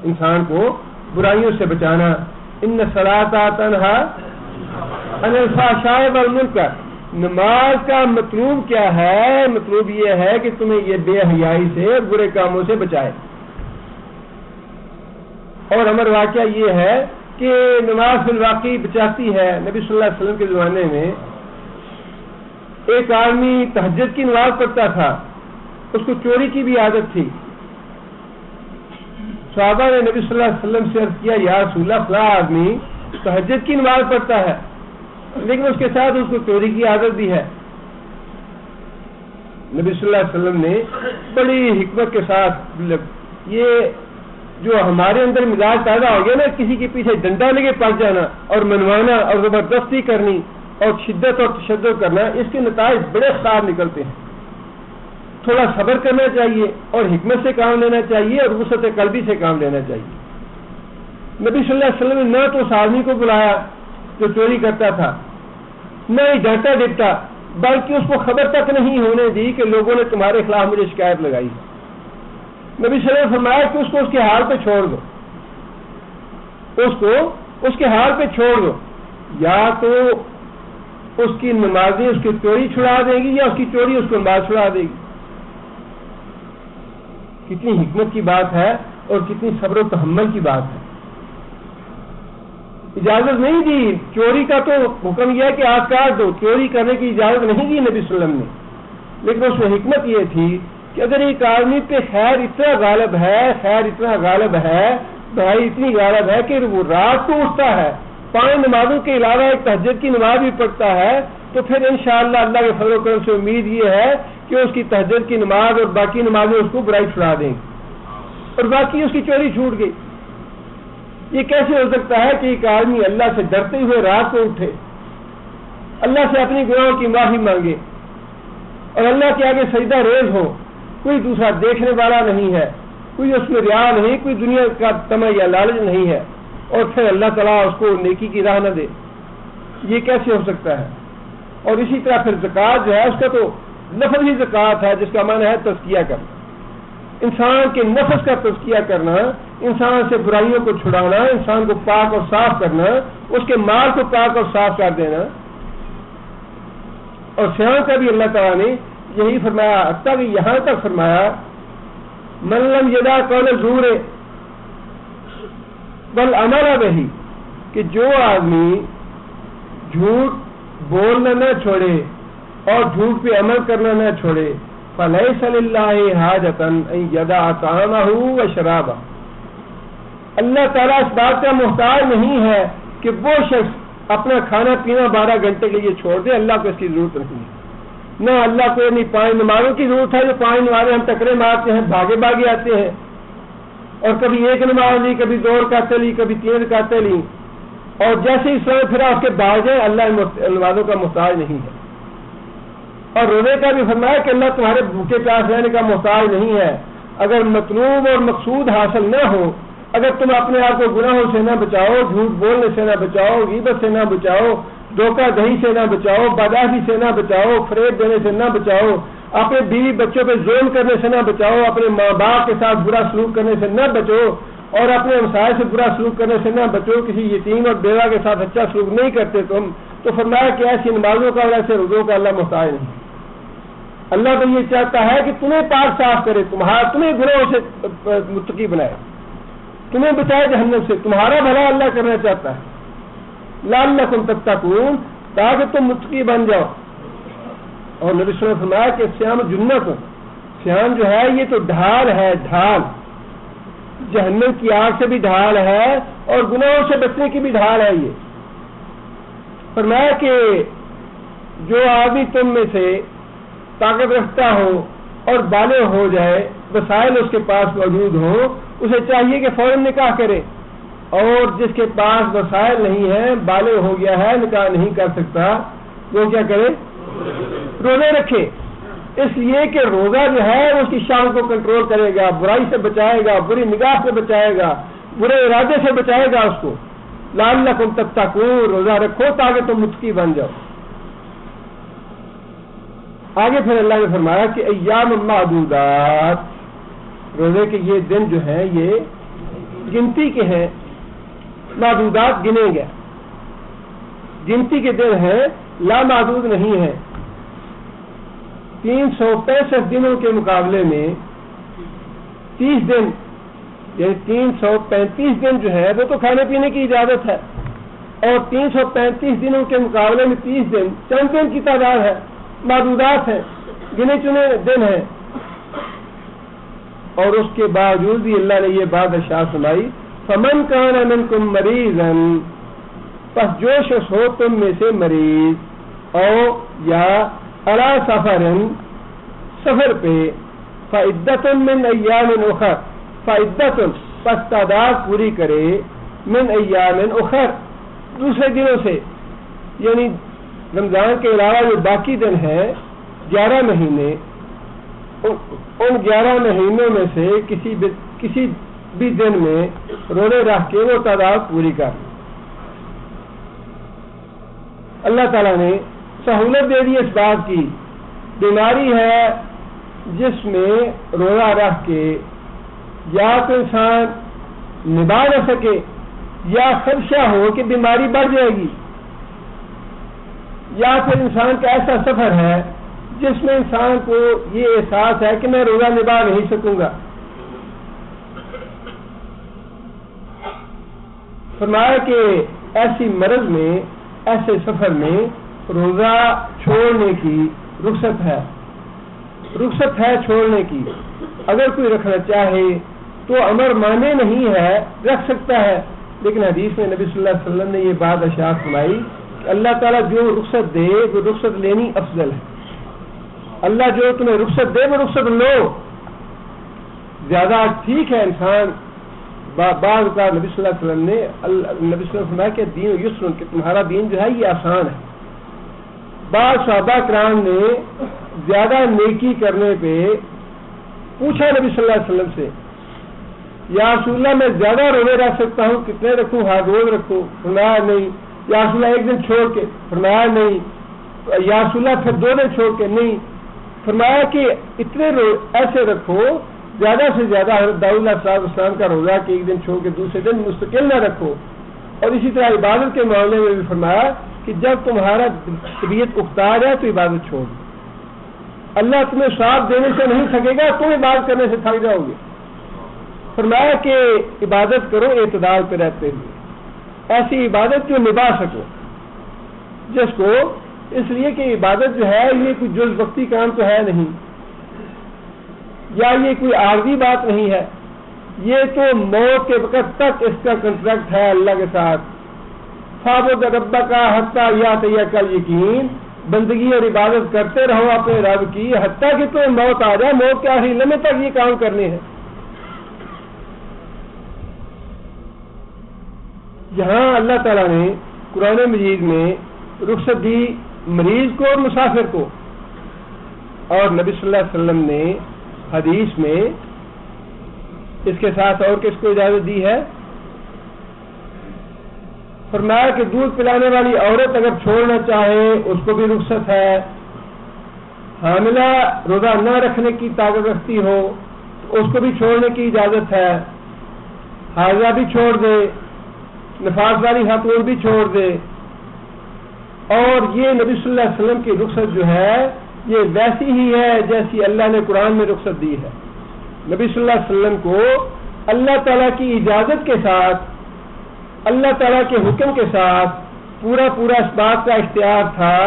S1: انسان کو برائیوں سے بچانا۔ ان الصلاۃ تنہی عن الفحشاء والمنکر، نماز کا مطلوب کیا ہے؟ مطلوب یہ ہے کہ تمہیں یہ بے حیائی سے اور برے کاموں سے بچائے۔ اور امر واقعہ یہ ہے کہ نماز بالواقعی بچاتی ہے۔ نبی صلی اللہ علیہ وسلم کے زمانے میں ایک آدمی تہجد کی نماز پڑھتا تھا، اس کو چوری کی بھی عادت تھی۔ صحابہ نے نبی صلی اللہ علیہ وسلم سے عرض کیا، یا رسول اللہ، فلاں آدمی تہجد کی نماز پڑھتا ہے لیکن اس کے ساتھ اس کو چوری کی عادت بھی ہے۔ نبی صلی اللہ علیہ وسلم نے بڑی حکمت کے ساتھ، یہ جو ہمارے اندر مزاج پیدا ہو گیا نا، کسی کے پیچھے ڈنڈا لگے پڑ جانا اور منوانا اور زبردستی کرنی اور شدت اور تشدد کرنا، اس کے نتائج بڑے خراب نکلتے ہیں۔ تھوڑا صبر کرنا چاہیے اور حکمت سے کام لینا چاہیے اور وسعت قلبی سے کام لینا چاہیے۔ نبی صلی اللہ علیہ وسلم نے نہ تو اس آدمی کو بلایا جو چوری کرتا تھا، نہ ہی ڈانٹا ڈپٹا، بلکہ اس کو خبر تک نہیں ہونے دی کہ لوگوں نے تمہارے خلاف مجھے شکایت لگائی۔ نبی صلی اللہ علیہ وسلم نے فرمایا کہ اس کو اس کے حال پہ چھوڑ دو، اس کو اس کے حال پہ چھوڑ دو، یا تو اس کی نمازیں اس کی چوری چھڑا دے گی یا اس کی چوری اس کو نماز چھڑا دے گی۔ کتنی حکمت کی بات ہے اور کتنی صبر و تحمل کی بات ہے۔ اجازت نہیں دی چوری کا، تو حکم یہ ہے کہ آج کاٹ دو، چوری کرنے کی اجازت نہیں دی نبی صلی اللہ علیہ وسلم نے، لیکن اس میں حکمت یہ تھی کہ اگر ایک آدمی پہ خیر اتنا غالب ہے، خیر اتنا غالب ہے، بھائی اتنی غالب ہے کہ وہ رات کو اٹھتا ہے، 5 نمازوں کے علاوہ ایک تہجد کی نماز بھی پڑھتا ہے، تو پھر انشاءاللہ اللہ کے فضل و کرم سے امید یہ ہے کہ اس کی تہجد کی نماز اور باقی نمازیں اس کو برائی چھڑا دیں گی اور باقی اس کی چوری چھوٹ گئی۔ یہ کیسے ہو سکتا ہے کہ ایک آدمی اللہ سے ڈرتے ہوئے رات کو اٹھے، اللہ سے اپنی گناہوں کی معافی مانگے اور اللہ کے آگے سجدہ ریز ہو، کوئی دوسرا دیکھنے والا نہیں ہے، کوئی اس میں ریا نہیں، کوئی دنیا کا طمع یا لالچ نہیں ہے، اور پھر اللہ تعالیٰ اس کو نیکی کی راہ نہ دے؟ یہ کیسے ہو سکتا ہے؟ اور اسی طرح پھر زکوٰۃ جو ہے، اس کا تو لفظ ہی زکوٰۃ ہے، جس کا معنی ہے تزکیہ کرنا، انسان کے نفس کا تزکیہ کرنا، انسان سے برائیوں کو چھڑانا، انسان کو پاک اور صاف کرنا، اس کے مال کو پاک اور صاف کر دینا۔ اور سیاح کا بھی اللہ تعالیٰ نے یہی فرمایا، حتیٰ کہ یہاں تک فرمایا، من لم یدع قول الزور والعمل بہ، کہ جو آدمی جھوٹ بولنا نہ چھوڑے اور جھوٹ پہ عمل کرنا نہ چھوڑے، فلیس للہ حاجۃ ان یدع طعامہ وشرابہ، اللہ تعالیٰ اس بات کا محتاج نہیں ہے کہ وہ شخص اپنا کھانا پینا 12 گھنٹے کے لیے چھوڑ دے، اللہ کو اس کی ضرورت نہیں ہے۔ نہ اللہ کو نہیں 5 نمازوں کی ضرورت ہے، جو 5 نمازیں ہم ٹکرے مارتے ہیں، بھاگے بھاگے آتے ہیں، اور کبھی 1 نماز لی، کبھی 2 رکعتیں لی، کبھی 3 رکعتیں لی، اور جیسے اسلام پھرا اس کے بعد اللہ نمازوں کا محتاج نہیں ہے۔ اور روزے کا بھی فرمایا کہ اللہ تمہارے بھوکے پیاس رہنے کا محتاج نہیں ہے۔ اگر مطلوب اور مقصود حاصل نہ ہو، اگر تم اپنے آپ کو گناہوں سے نہ بچاؤ، جھوٹ بولنے سے نہ بچاؤ، غیبت سے نہ بچاؤ، دھوکہ دہی سے نہ بچاؤ، بدعہدی سے نہ بچاؤ، فریب دینے سے نہ بچاؤ، اپنے بیوی بچوں پہ ظلم کرنے سے نہ بچاؤ، اپنے ماں باپ کے ساتھ برا سلوک کرنے سے نہ بچو، اور اپنے ہمسائے سے برا سلوک کرنے سے نہ بچو، کسی یتیم اور بیوہ کے ساتھ اچھا سلوک نہیں کرتے تم، تو فرمایا کہ ایسی نمازوں کا اور ایسے روزوں کا اللہ محتاج نہیں۔ اللہ تو یہ چاہتا ہے کہ تمہیں پاک صاف کرے، تمہیں گناہوں سے متقی بنائے، تمہیں بچائے جہنم سے، تمہارا بھلا اللہ کرنا چاہتا ہے، لعلکم تتقون، تاکہ تم متقی بن جاؤ۔ اور نبی صلی اللہ علیہ وسلم نے فرمایا کہ صیام جنت، صیام جو ہے یہ تو ڈھال ہے، ڈھال، جہنم کی آگ سے بھی ڈھال ہے اور گناہوں سے بچنے کی بھی ڈھال ہے۔ یہ فرمایا کہ جو آدمی تم میں سے طاقت رکھتا ہو اور بالغ ہو جائے، وسائل اس کے پاس موجود ہوں، اسے چاہیے کہ فوراً نکاح کرے، اور جس کے پاس وسائل نہیں ہے، بالغ ہو گیا ہے، نکاح نہیں کر سکتا، وہ کیا کرے؟ روزے رکھے، اس لیے کہ روزہ جو ہے اس کی شان کو کنٹرول کرے گا، برائی سے بچائے گا، بری نگاہ سے بچائے گا، برے ارادے سے بچائے گا اس کو۔ لعلکم تتقون، روزہ رکھو تاکہ تم متقی بن جاؤ۔ آگے پھر اللہ نے فرمایا کہ ایام معدودات، روزے کے یہ دن جو ہیں یہ گنتی کے ہیں، معدودات گنے گئے، گنتی کے دن ہیں، لا معدود نہیں ہیں۔ 365 دنوں کے مقابلے میں 30 دن یعنی 335 دن جو ہے وہ تو کھانے پینے کی اجازت ہے، اور 335 دنوں کے مقابلے میں 30 دن چند دن کی تعداد ہے، معدودات ہیں، گنے چنے دن ہیں۔ اور اس کے باوجود بھی اللہ نے یہ بات ارشاد فرمائی، فمن کان منکم مریضا، پس جو شخص ہو تم میں سے مریض، او یا علی سفر، سفر پہ، فعدۃ من ایام اخر، فعدۃ پس تعداد پوری کرے، من ایام اخر دوسرے دنوں سے، یعنی رمضان کے علاوہ جو باقی دن ہیں 11 مہینے، ان 11 مہینوں میں سے کسی بھی دن میں روزے رکھ کے وہ تعداد پوری کر۔ اللہ تعالیٰ نے سہولت دے دی اس بات کی، بیماری ہے جس میں روزہ رکھ کے یا تو انسان نبھا نہ سکے یا خدشہ ہو کہ بیماری بڑھ جائے گی، یا پھر انسان کا ایسا سفر ہے جس میں انسان کو یہ احساس ہے کہ میں روزہ نبھا نہیں سکوں گا۔ فرمایا کہ ایسی مرض میں، ایسے سفر میں روزہ چھوڑنے کی رخصت ہے، رخصت ہے چھوڑنے کی۔ اگر کوئی رکھنا چاہے تو امر مانے نہیں ہے، رکھ سکتا ہے، لیکن حدیث میں نبی صلی اللہ علیہ وسلم نے یہ بات ارشاد فرمائی کہ اللہ تعالیٰ جو رخصت دے وہ رخصت لینی افضل ہے۔ اللہ جو تمہیں رخصت دے وہ رخصت لو۔ زیادہ ٹھیک ہے انسان بعض کا نبی صلی اللہ علیہ وسلم نے فرمایا کہ دین یسر، کہ تمہارا دین جو ہے یہ آسان ہے۔ بعض صحابہ کرام نے زیادہ نیکی کرنے پہ پوچھا نبی صلی اللہ علیہ وسلم سے، یا رسول اللہ میں زیادہ روزے رکھ سکتا ہوں، کتنے رکھوں؟ ہر روز رکھو؟ فرمایا نہیں۔ یا رسول اللہ ایک دن چھوڑ کے؟ فرمایا نہیں۔ یا رسول اللہ پھر 2 دن چھوڑ کے؟ نہیں۔ فرمایا کہ اتنے ایسے رکھو، زیادہ سے زیادہ حضرت داؤد علیہ السلام کا روزہ کہ ایک دن چھوڑ کے دوسرے دن مستقل نہ رکھو۔ اور اسی طرح عبادت کے معاملے میں بھی فرمایا کہ جب تمہارا طبیعت اکتا ہے تو عبادت چھوڑ دو۔ اللہ تمہیں ثواب دینے سے نہیں تھکے گا، تم عبادت کرنے سے تھک جاؤ گے۔ فرمایا کہ عبادت کرو اعتدال پہ رہتے ہوئے، ایسی عبادت جو نبھا سکو، جس کو، اس لیے کہ عبادت جو ہے یہ کوئی جز وقتی کام تو ہے نہیں، یا یہ کوئی عارضی بات نہیں ہے، یہ تو موت کے وقت تک اس کا کنٹریکٹ ہے اللہ کے ساتھ۔ فاعبد ربک حتی یاتیک الیقین، بندگی اور عبادت کرتے رہو اپنے رب کی حتیٰ کہ تمہیں موت آ جائے، موت کے آخری لمحے تک یہ کام کرنے ہیں۔ یہاں اللہ تعالیٰ نے قرآن مجید میں رخصت دی مریض کو اور مسافر کو، اور نبی صلی اللہ علیہ وسلم نے حدیث میں اس کے ساتھ اور کس کو اجازت دی ہے؟ فرمایا کہ دودھ پلانے والی عورت اگر چھوڑنا چاہے اس کو بھی رخصت ہے، حاملہ روزہ نہ رکھنے کی طاقت رکھتی ہو تو اس کو بھی چھوڑنے کی اجازت ہے، حاضرہ بھی چھوڑ دے، نفاس والی خاتون بھی چھوڑ دے۔ اور یہ نبی صلی اللہ علیہ وسلم کی رخصت جو ہے یہ ویسی ہی ہے جیسی اللہ نے قرآن میں رخصت دی ہے۔ نبی صلی اللہ علیہ وسلم کو اللہ تعالیٰ کی اجازت کے ساتھ، اللہ تعالیٰ کے حکم کے ساتھ پورا اس بات کا اختیار تھا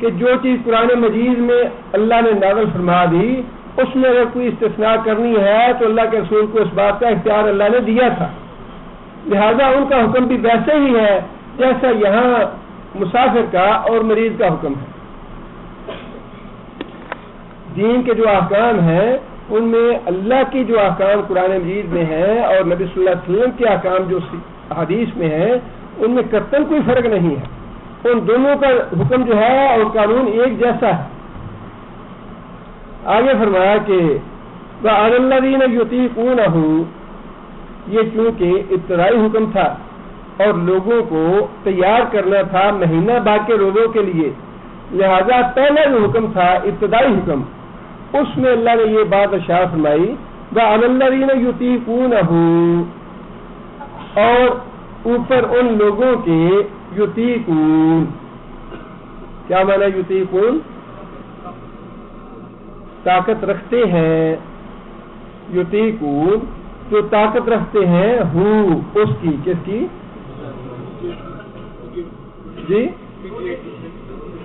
S1: کہ جو چیز قرآن مجید میں اللہ نے نازل فرما دی اس میں اگر کوئی استثناء کرنی ہے تو اللہ کے رسول کو اس بات کا اختیار اللہ نے دیا تھا، لہذا ان کا حکم بھی ویسے ہی ہے جیسا یہاں مسافر کا اور مریض کا حکم ہے۔ دین کے جو احکام ہیں ان میں اللہ کی جو احکام قرآن مجید میں ہیں اور نبی صلی اللہ علیہ وسلم کے احکام جو حدیث میں ہیں ان میں قطعاً کوئی فرق نہیں ہے، ان دونوں کا حکم جو ہے اور قانون ایک جیسا ہے۔ آگے فرمایا کہ وَعَلَى الَّذِينَ يُطِيقُونَهُ، یہ چونکہ ابتدائی حکم تھا اور لوگوں کو تیار کرنا تھا مہینہ باقی روزوں کے لیے، لہذا پہلا جو حکم تھا ابتدائی حکم، اس میں اللہ نے یہ بات ارشاد فرمائی وَعَلَى الَّذِينَ يُطِيقُونَهُ، اور اوپر ان لوگوں کے یطیقون، کیا معنی یطیقون؟ طاقت رکھتے ہیں، یطیقون جو طاقت رکھتے ہیں ہو اس کی، کس کی؟ جی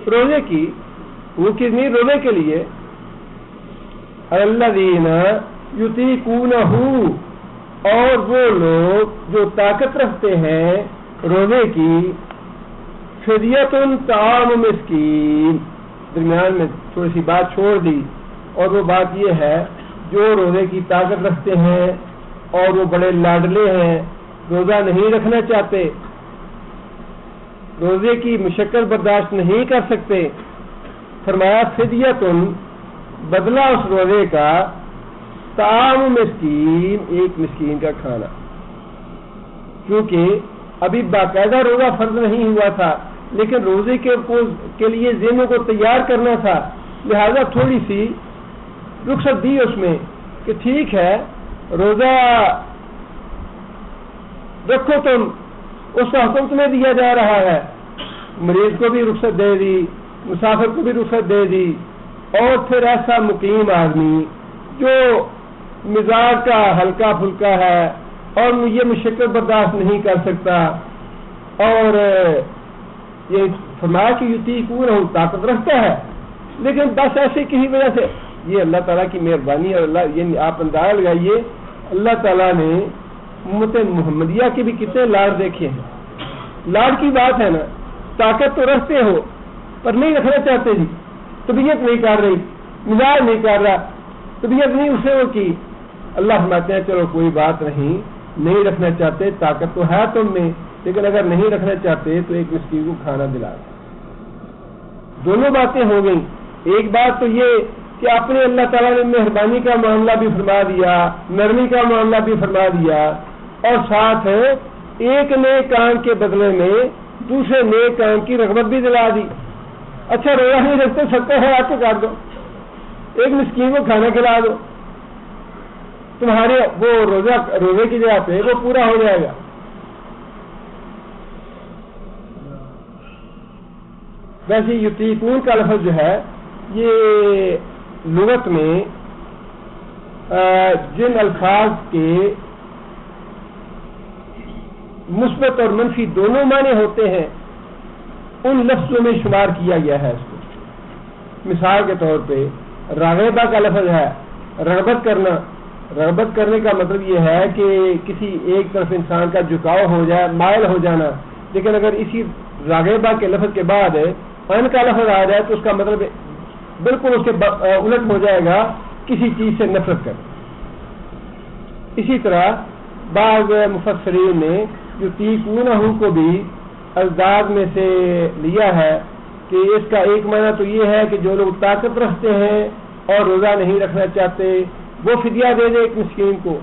S1: روزے کی، وہ کتنی روزے کے لیے، الذین یطیقونہ، اور وہ لوگ جو طاقت رکھتے ہیں روزے کی، فدیۃ طعام مسکین، درمیان میں تھوڑی سی بات چھوڑ دی، اور وہ بات یہ ہے جو روزے کی طاقت رکھتے ہیں اور وہ بڑے لاڈلے ہیں، روزہ نہیں رکھنا چاہتے، روزے کی مشقت برداشت نہیں کر سکتے، فرمایا فدیۃ، بدلہ اس روزے کا، طعام مسکین، ایک مسکین کا کھانا، کیونکہ ابھی باقاعدہ روزہ فرض نہیں ہوا تھا لیکن روزے کے لیے ذہنوں کو تیار کرنا تھا، لہذا تھوڑی سی رخصت دی اس میں کہ ٹھیک ہے روزہ رکھو تم، اس کا حکم تمہیں دیا جا رہا ہے، مریض کو بھی رخصت دے دی، مسافر کو بھی رخصت دے دی، اور پھر ایسا مقیم آدمی جو مزاج کا ہلکا پھلکا ہے اور یہ مشقت برداشت نہیں کر سکتا، اور یہ فرمایا کہ یطیقون، طاقت رکھتا ہے لیکن بس ایسے کسی وجہ سے، یہ اللہ تعالیٰ کی مہربانی، اور اللہ یہ آپ اندازہ لگائیے اللہ تعالیٰ نے امت محمدیہ کے بھی کتنے لاڈ دیکھے ہیں، لاڈ کی بات ہے نا، طاقت تو رکھتے ہو پر نہیں رکھنا چاہتے جی، طبیعت نہیں کر رہی، مزاج نہیں کر رہا، طبیعت نہیں اسے وہ کی، اللہ فرماتے ہیں چلو کوئی بات نہیں رکھنا چاہتے، طاقت تو ہے تم میں لیکن اگر نہیں رکھنا چاہتے تو ایک مسکین کو کھانا دلا دو۔ دونوں باتیں ہو گئیں، ایک بات تو یہ کہ اپنے اللہ تعالیٰ نے مہربانی کا معاملہ بھی فرما دیا، نرمی کا معاملہ بھی فرما دیا، اور ساتھ ایک نئے کام کے بدلے میں دوسرے نئے کام کی رغبت بھی دلا دی۔ اچھا روزہ نہیں رکھتے، سب کو ہے آپ کو کاٹ دو، ایک مسکین کو کھانا کھلا دو، تمہارے وہ روزے کی جگہ پہ وہ پورا ہو جائے گا۔ ویسے یطیقون کا لفظ جو ہے یہ لغت میں جن الفاظ کے مثبت اور منفی دونوں معنی ہوتے ہیں ان لفظوں میں شمار کیا گیا ہے اس کو۔ مثال کے طور پہ راغبہ کا لفظ ہے رغبت کرنا، رغبت کرنے کا مطلب یہ ہے کہ کسی ایک طرف انسان کا جھکاؤ ہو جائے، مائل ہو جانا، لیکن اگر اسی راغبہ کے لفظ کے بعد ان کا لفظ آ جائے تو اس کا مطلب بالکل اس کے الٹ ہو جائے گا، کسی چیز سے نفرت کر۔ اسی طرح بعض مفسرین نے یطیقونہ کو بھی الفاظ میں سے لیا ہے کہ اس کا ایک معنی تو یہ ہے کہ جو لوگ طاقت رکھتے ہیں اور روزہ نہیں رکھنا چاہتے وہ فدیہ دے دے ایک مسکین کو،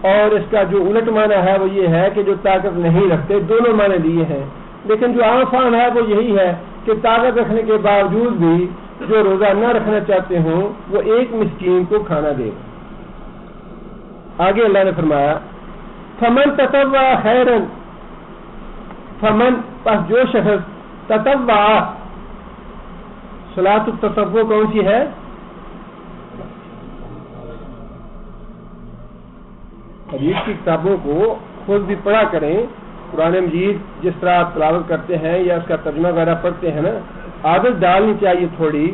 S1: اور اس کا جو الٹ معنی ہے وہ یہ ہے کہ جو طاقت نہیں رکھتے، دونوں معنی دیے ہیں، لیکن جو عام فہم ہے وہ یہی ہے کہ طاقت رکھنے کے باوجود بھی جو روزہ نہ رکھنا چاہتے ہوں وہ ایک مسکین کو کھانا دے۔ آگے اللہ نے فرمایا فمن تطوع خیرا، فمن پس جو شخص تطوع، صلاۃ التطوع کون سی ہے؟ حدیث کی کتابوں کو خود بھی پڑھا کریں، قرآن مجید جس طرح آپ تلاوت کرتے ہیں یا اس کا ترجمہ وغیرہ پڑھتے ہیں نا، عادت ڈالنی چاہیے تھوڑی،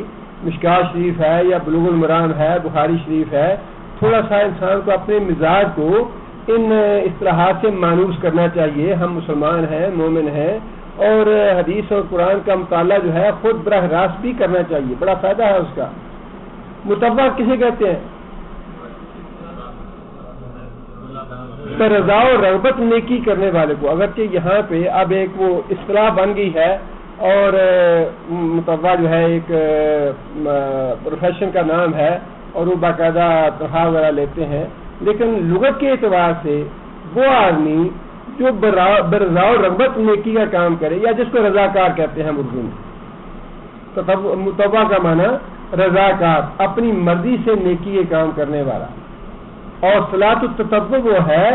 S1: مشکات شریف ہے یا بلوغ المرام ہے، بخاری شریف ہے، تھوڑا سا انسان کو اپنے مزاج کو ان اصطلاحات سے مانوس کرنا چاہیے۔ ہم مسلمان ہیں، مومن ہیں، اور حدیث اور قرآن کا مطالعہ جو ہے خود براہ راست بھی کرنا چاہیے، بڑا فائدہ ہے اس کا۔ متوع کسے کہتے ہیں؟ رضا و رغبت نیکی کرنے والے کو، اگرچہ یہاں پہ اب ایک وہ اصطلاح بن گئی ہے اور متوع جو ہے ایک پروفیشن کا نام ہے، اور وہ باقاعدہ تنخواہ وغیرہ لیتے ہیں، لیکن لغت کے اعتبار سے وہ آدمی جو برضا و رغبت نیکی کا کام کرے، یا جس کو رضاکار کہتے ہیں اردو میں، متبع کا معنی رضاکار، اپنی مرضی سے نیکی کے کام کرنے والا. اور صلاۃ التطوع وہ ہے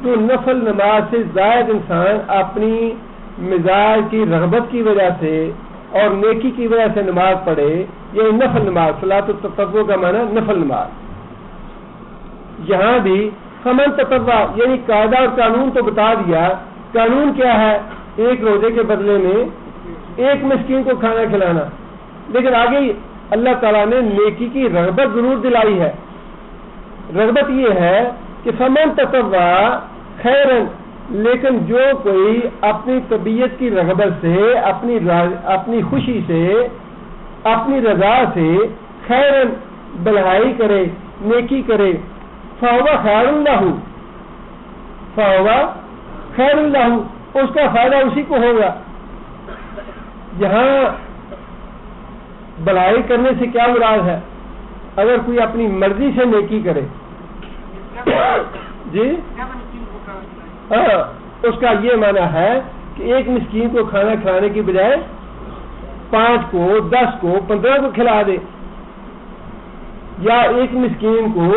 S1: جو نفل نماز سے زائد انسان اپنی مزاج کی رغبت کی وجہ سے اور نیکی کی وجہ سے نماز پڑھے، یہ نفل نماز. صلاۃ التطوع کا معنی نفل نماز. یہاں بھی فمن تطوع یعنی قاعدہ اور قانون تو بتا دیا. قانون کیا ہے؟ ایک روزے کے بدلے میں ایک مسکین کو کھانا کھلانا، لیکن آگے اللہ تعالیٰ نے نیکی کی رغبت ضرور دلائی ہے. رغبت یہ ہے کہ فمن تطوع خیرن، لیکن جو کوئی اپنی طبیعت کی رغبت سے، اپنی خوشی سے، اپنی رضا سے خیرن بھلائی کرے، نیکی کرے، فہو خیر لہ، فہو خیر لہ، اس کا فائدہ اسی کو ہوگا. یہاں بھلائی کرنے سے کیا مراد ہے؟ اگر کوئی اپنی مرضی سے نیکی کرے جی ہاں، اس کا یہ معنی ہے کہ ایک مسکین کو کھانا کھلانے کی بجائے 5 کو، 10 کو، 15 کو کھلا دے، یا ایک مسکین کو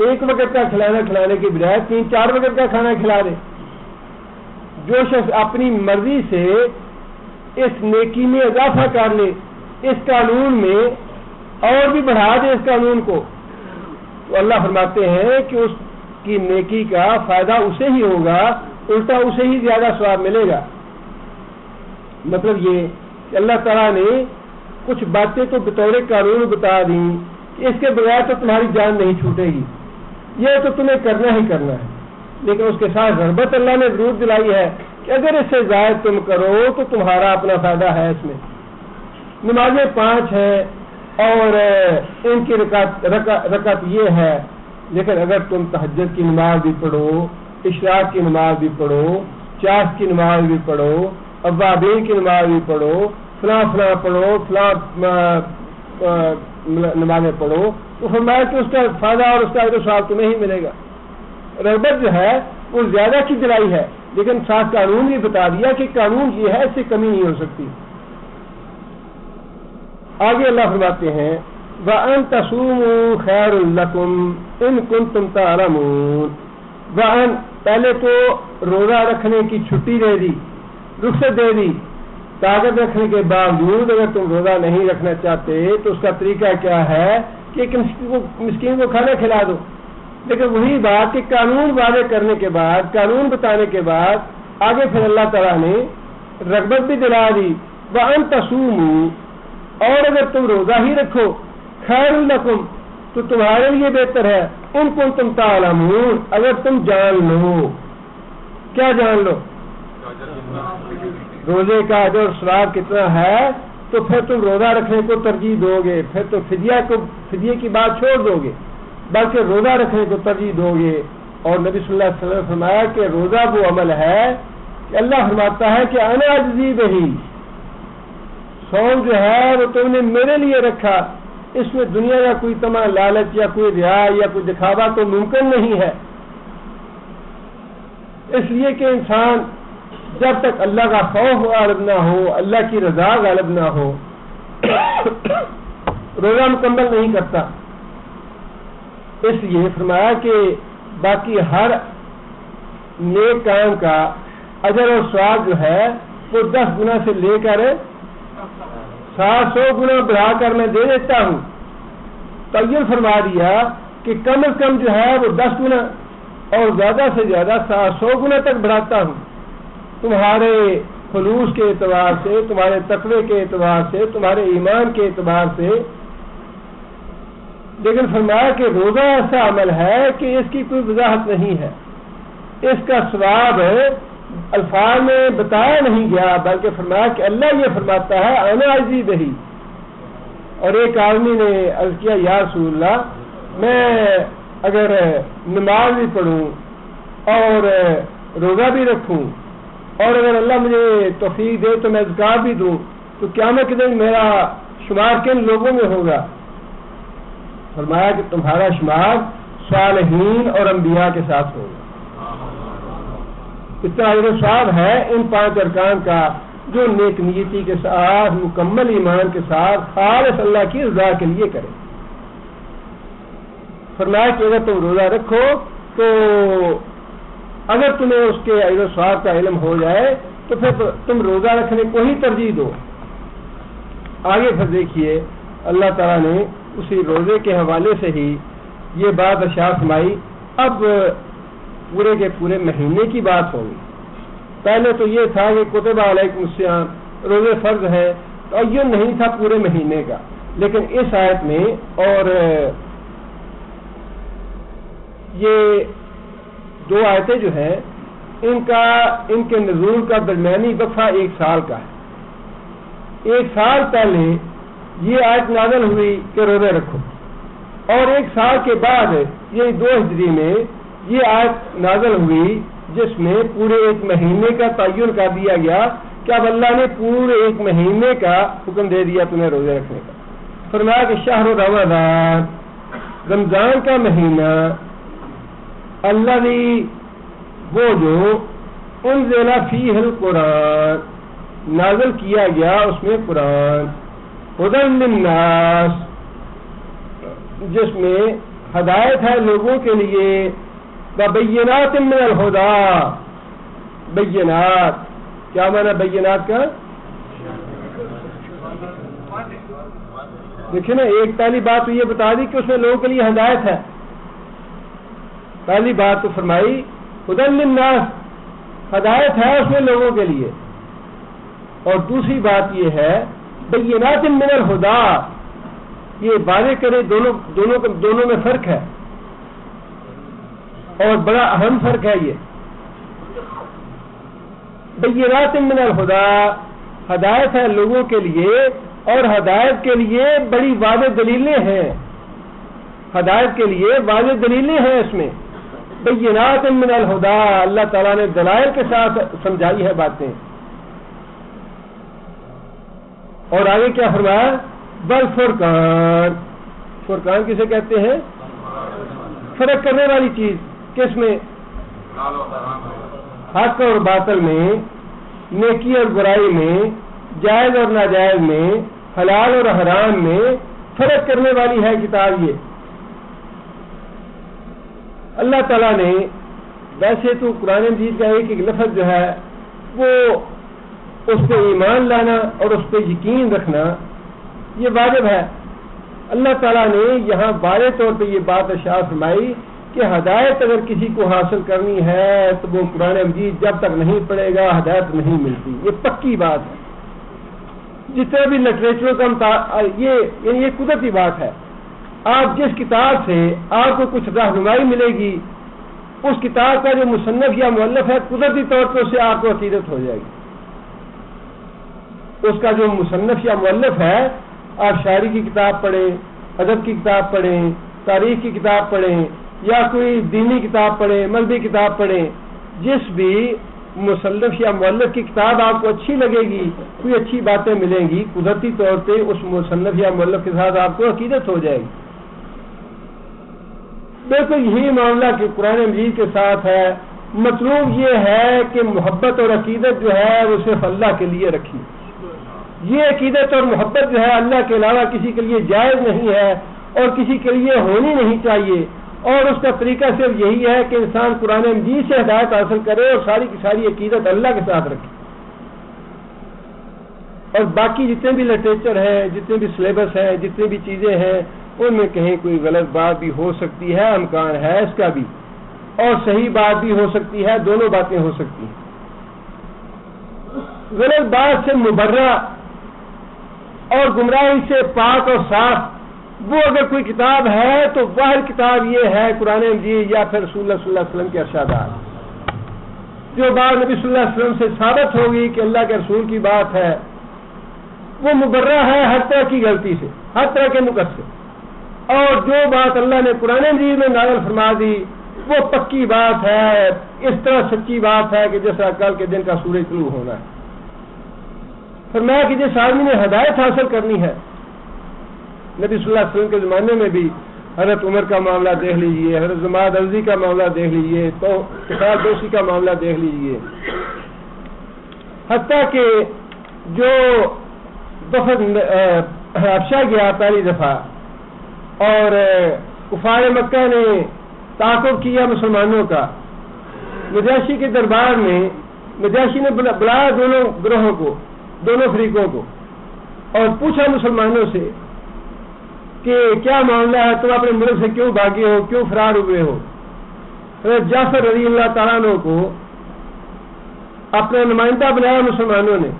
S1: ایک وقت کا کھلانا کھلانے کی بجائے 3-4 وقت کا کھانا کھلا دے. جو شخص اپنی مرضی سے اس نیکی میں اضافہ کر لے، اس قانون میں اور بھی بڑھا دے اس قانون کو، تو اللہ فرماتے ہیں کہ اس کی نیکی کا فائدہ اسے ہی ہوگا، الٹا اسے ہی زیادہ ثواب ملے گا. مطلب یہ کہ اللہ تعالیٰ نے کچھ باتیں تو بطور قانون بتا دیں کہ اس کے بغیر تو تمہاری جان نہیں چھوٹے گی، یہ تو تمہیں کرنا ہی کرنا ہے. لیکن اس کے ساتھ رغبت اللہ نے ضرور دلائی ہے کہ اگر اس سے زائد تم کرو تو تمہارا اپنا فائدہ ہے اس میں. نمازیں 5 ہیں اور ان کی رکعت یہ ہے، لیکن اگر تم تہجد کی نماز بھی پڑھو، اشراق کی نماز بھی پڑھو، چاش کی نماز بھی پڑھو، اوابین کی نماز بھی پڑھو، فلاں فلاں پڑھو، فلاں نمازیں پڑھو، تو فرمایا کہ اس کا فائدہ اور اس کا اجر و ثواب تمہیں ہی ملے گا. رغبت جو ہے وہ زیادہ کی دلائی ہے، لیکن ساتھ قانون بھی بتا دیا کہ قانون یہ ہے، اس سے کمی نہیں ہو سکتی. آگے اللہ فرماتے ہیں وَأَن تَصُومُوا خَيْرٌ لَكُمْ إِن كُنتُمْ تَعْلَمُونَ. وَأَن پہلے تو روزہ رکھنے کی چھٹی دے دی، رخصت دے دی. طاقت رکھنے کے باوجود اگر تم روزہ نہیں رکھنا چاہتے تو اس کا طریقہ کیا ہے کہ ایک مسکین کو کھانا کھلا دو. لیکن وہی بات کہ قانون واضح کرنے کے بعد، قانون بتانے کے بعد آگے پھر اللہ تعالیٰ نے رغبت بھی دلا دی. وَأَن تَصُومُوا، اور اگر تم روزہ ہی رکھو، خیر لکم، تو تمہارے لیے بہتر ہے. ان کنتم تعلمون، اگر تم جان لو. کیا جان لو؟ روزے کا اجر اور ثواب کتنا ہے، تو پھر تم روزہ رکھنے کو ترجیح دو گے، پھر تو فدیے کی بات چھوڑ دو گے، بلکہ روزہ رکھنے کو ترجیح دو گے. اور نبی صلی اللہ علیہ وسلم نے فرمایا کہ روزہ وہ عمل ہے کہ اللہ فرماتا ہے کہ انا اجزی بہی، سوم جو ہے وہ تم نے میرے لیے رکھا، اس میں دنیا کا کوئی تمام لالچ یا کوئی ریا یا کوئی دکھاوا تو ممکن نہیں ہے. اس لیے کہ انسان جب تک اللہ کا خوف غالب نہ ہو، اللہ کی رضا غالب نہ ہو، روزہ مکمل نہیں کرتا. اس لیے فرمایا کہ باقی ہر نیک کام کا اجر اور ثواب جو ہے وہ 10 گنا سے لے کر 700 گنا بڑھا کر میں دے دیتا ہوں. تعین فرما دیا کہ کم از کم جو ہے وہ 10 گنا اور زیادہ سے زیادہ 700 گنا تک بڑھاتا ہوں، تمہارے خلوص کے اعتبار سے، تمہارے تقوی کے اعتبار سے، تمہارے ایمان کے اعتبار سے. لیکن فرمایا کہ روزہ ایسا عمل ہے کہ اس کی کوئی وضاحت نہیں ہے، اس کا ثواب الفاظ میں بتایا نہیں گیا، بلکہ فرمایا کہ اللہ یہ فرماتا ہے انا اجزی بہی. اور ایک آدمی نے عرض کیا یا رسول اللہ، میں اگر نماز بھی پڑھوں اور روزہ بھی رکھوں اور اگر اللہ مجھے توفیق دے تو میں زکات بھی دوں، تو قیامت کے دن میرا شمار کن لوگوں میں ہوگا؟ فرمایا کہ تمہارا شمار صالحین اور انبیاء کے ساتھ ہوگا. اتنا اجر و ثواب ہے ان 5 ارکان کا جو نیک نیتی کے ساتھ مکمل ایمان کے ساتھ خالص اللہ کی رضا کے لیے کرے. فرمایا کہ اگر تم روزہ رکھو تو اگر تمہیں اس کے اجر و ثواب کا علم ہو جائے تو پھر تم روزہ رکھنے کو ہی ترجیح دو. آگے پھر دیکھیے اللہ تعالیٰ نے اسی روزے کے حوالے سے ہی یہ بات ارشاد فرمائی. اب پورے کے پورے مہینے کی بات ہوگی. پہلے تو یہ تھا کہ کتب علیکم الصیام روزے فرض ہے، تعین نہیں تھا پورے مہینے کا. لیکن اس آیت میں اور یہ 2 آیتیں جو ہیں ان کے نزول کا درمیانی وقفہ 1 سال کا ہے. 1 سال پہلے یہ آیت نازل ہوئی کہ روزے رکھو، اور 1 سال کے بعد یہ 2 ہجری میں یہ آیت نازل ہوئی جس میں پورے 1 مہینے کا تعین کر دیا گیا کہ اب اللہ نے پورے 1 مہینے کا حکم دے دیا تمہیں روزے رکھنے کا. فرمایا کہ شہر رمضان، رمضان کا مہینہ، اللہ وہ جو انزل فیہ القرآن نازل کیا گیا اس میں قرآن، ہدی للناس جس میں ہدایت ہے لوگوں کے لیے، وبینات من الہدی. بینات کیا معنی بینات کا؟ دیکھیں نا، ایک پہلی بات تو یہ بتا دی کہ اس میں لوگوں کے لیے ہدایت ہے. پہلی بات تو فرمائی ہدی للناس، ہدایت ہے اس میں لوگوں کے لیے. اور دوسری بات یہ ہے بینات من الہدی، یہ واضح کرے دونوں میں فرق ہے اور بڑا اہم فرق ہے. یہ بینات من الہدی ہدایت ہے لوگوں کے لیے، اور ہدایت کے لیے بڑی واضح دلیلیں ہیں. ہدایت کے لیے واضح دلیلیں ہیں اس میں. بینات من الہدی، اللہ تعالیٰ نے دلائل کے ساتھ سمجھائی ہے باتیں. اور آگے کیا فرمایا؟ والفرقان، فرقان کسے کہتے ہیں؟ فرق کرنے والی چیز. کس میں؟ حق اور باطل میں، نیکی اور برائی میں، جائز اور ناجائز میں، حلال اور حرام میں فرق کرنے والی ہے کتاب. یہ اللہ تعالیٰ نے ویسے تو قرآن مجید کا ایک لفظ جو ہے وہ اس پہ ایمان لانا اور اس پہ یقین رکھنا یہ واجب ہے. اللہ تعالیٰ نے یہاں واضح طور پہ یہ بات ارشاد فرمائی کہ ہدایت اگر کسی کو حاصل کرنی ہے تو وہ قرآن مجید جب تک نہیں پڑھے گا ہدایت نہیں ملتی. یہ پکی بات ہے. جتنے بھی لٹریچروں کا یہ قدرتی بات ہے. آپ جس کتاب سے آپ کو کچھ رہنمائی ملے گی اس کتاب کا جو مصنف یا مؤلف ہے قدرتی طور پر اس سے آپ کو عقیدت ہو جائے گی. اس کا جو مصنف یا مؤلف ہے، آپ شاعری کی کتاب پڑھیں، ادب کی کتاب پڑھیں، تاریخ کی کتاب پڑھیں، یا کوئی دینی کتاب پڑھیں، مذہبی کتاب پڑھیں، جس بھی مصنف یا مؤلف کی کتاب آپ کو اچھی لگے گی، کوئی اچھی باتیں ملیں گی، قدرتی طور پہ اس مصنف یا مؤلف کے ساتھ آپ کو عقیدت ہو جائے گی. بالکل یہی معاملہ کہ قرآن مجید کے ساتھ ہے. مطلوب یہ ہے کہ محبت اور عقیدت جو ہے وہ صرف اللہ کے لیے رکھی. یہ عقیدت اور محبت جو ہے اللہ کے علاوہ کسی کے لیے جائز نہیں ہے اور کسی کے لیے ہونی نہیں چاہیے. اور اس کا طریقہ صرف یہی ہے کہ انسان قرآن مجید سے ہدایت حاصل کرے اور ساری کی ساری عقیدت اللہ کے ساتھ رکھے. اور باقی جتنے بھی لٹریچر ہے، جتنے بھی سلیبس ہے، جتنی بھی چیزیں ہیں، ان میں کہیں کوئی غلط بات بھی ہو سکتی ہے، امکان ہے اس کا بھی، اور صحیح بات بھی ہو سکتی ہے. دونوں باتیں ہو سکتی ہیں. غلط بات سے مبرہ اور گمراہی سے پاک اور صاف وہ اگر کوئی کتاب ہے تو واحد کتاب یہ ہے قرآن مجید یا پھر رسول اللہ صلی اللہ علیہ وسلم کے ارشادات. جو بات نبی صلی اللہ علیہ وسلم سے ثابت ہوگی کہ اللہ کے رسول کی بات ہے وہ مبرہ ہے ہر طرح کی غلطی سے، ہر طرح کے نقص سے. اور جو بات اللہ نے قرآن مجید میں نازل فرما دی وہ پکی بات ہے، اس طرح سچی بات ہے کہ جیسا کل کے دن کا سورج طلوع ہونا ہے. فرمایا کہ جس آدمی نے ہدایت حاصل کرنی ہے، نبی صلی اللہ علیہ وسلم کے زمانے میں بھی حضرت عمر کا معاملہ دیکھ لیجئے، حضرت جماعت عزی کا معاملہ دیکھ لیجئے، تو کفار دوستی کا معاملہ دیکھ لیجئے، حتیٰ کہ جو وفد حبشہ گیا پہلی دفعہ اور کفار مکہ نے تعاقب کیا مسلمانوں کا، نجاشی کے دربار میں نجاشی نے بلایا دونوں گروہوں کو، دونوں فریقوں کو، اور پوچھا مسلمانوں سے کہ کیا معاملہ ہے، تم اپنے ملک سے کیوں بھاگے ہو، کیوں فرار ہوئے ہو؟ حضرت جعفر رضی اللہ تعالیٰ عنہ کو اپنا نمائندہ بنایا مسلمانوں نے،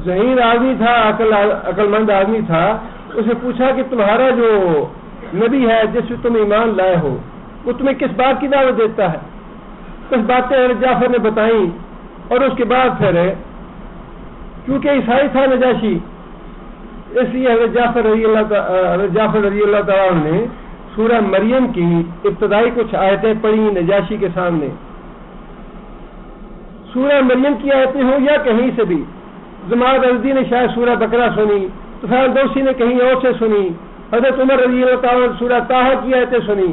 S1: ذہین آدمی تھا، عقل مند آدمی تھا، اسے پوچھا کہ تمہارا جو نبی ہے جس سے تم ایمان لائے ہو وہ تمہیں کس بات کی دعوت دیتا ہے؟ کچھ باتیں حضرت جعفر نے بتائیں، اور اس کے بعد پھر کیونکہ عیسائی تھا نجاشی، اس لیے حضرت جعفر رضی اللہ تعالیٰ نے سورہ مریم کی ابتدائی کچھ آیتیں پڑھی نجاشی کے سامنے۔ سورہ مریم کی آیتیں ہوں یا کہیں سے بھی، جماعت عزی نے شاید سورہ بقرہ سنی، طفیل دوسی نے کہیں اور سے سنی، حضرت عمر رضی اللہ تعالیٰ نے سورہ طٰہٰ کی آیتیں سنی،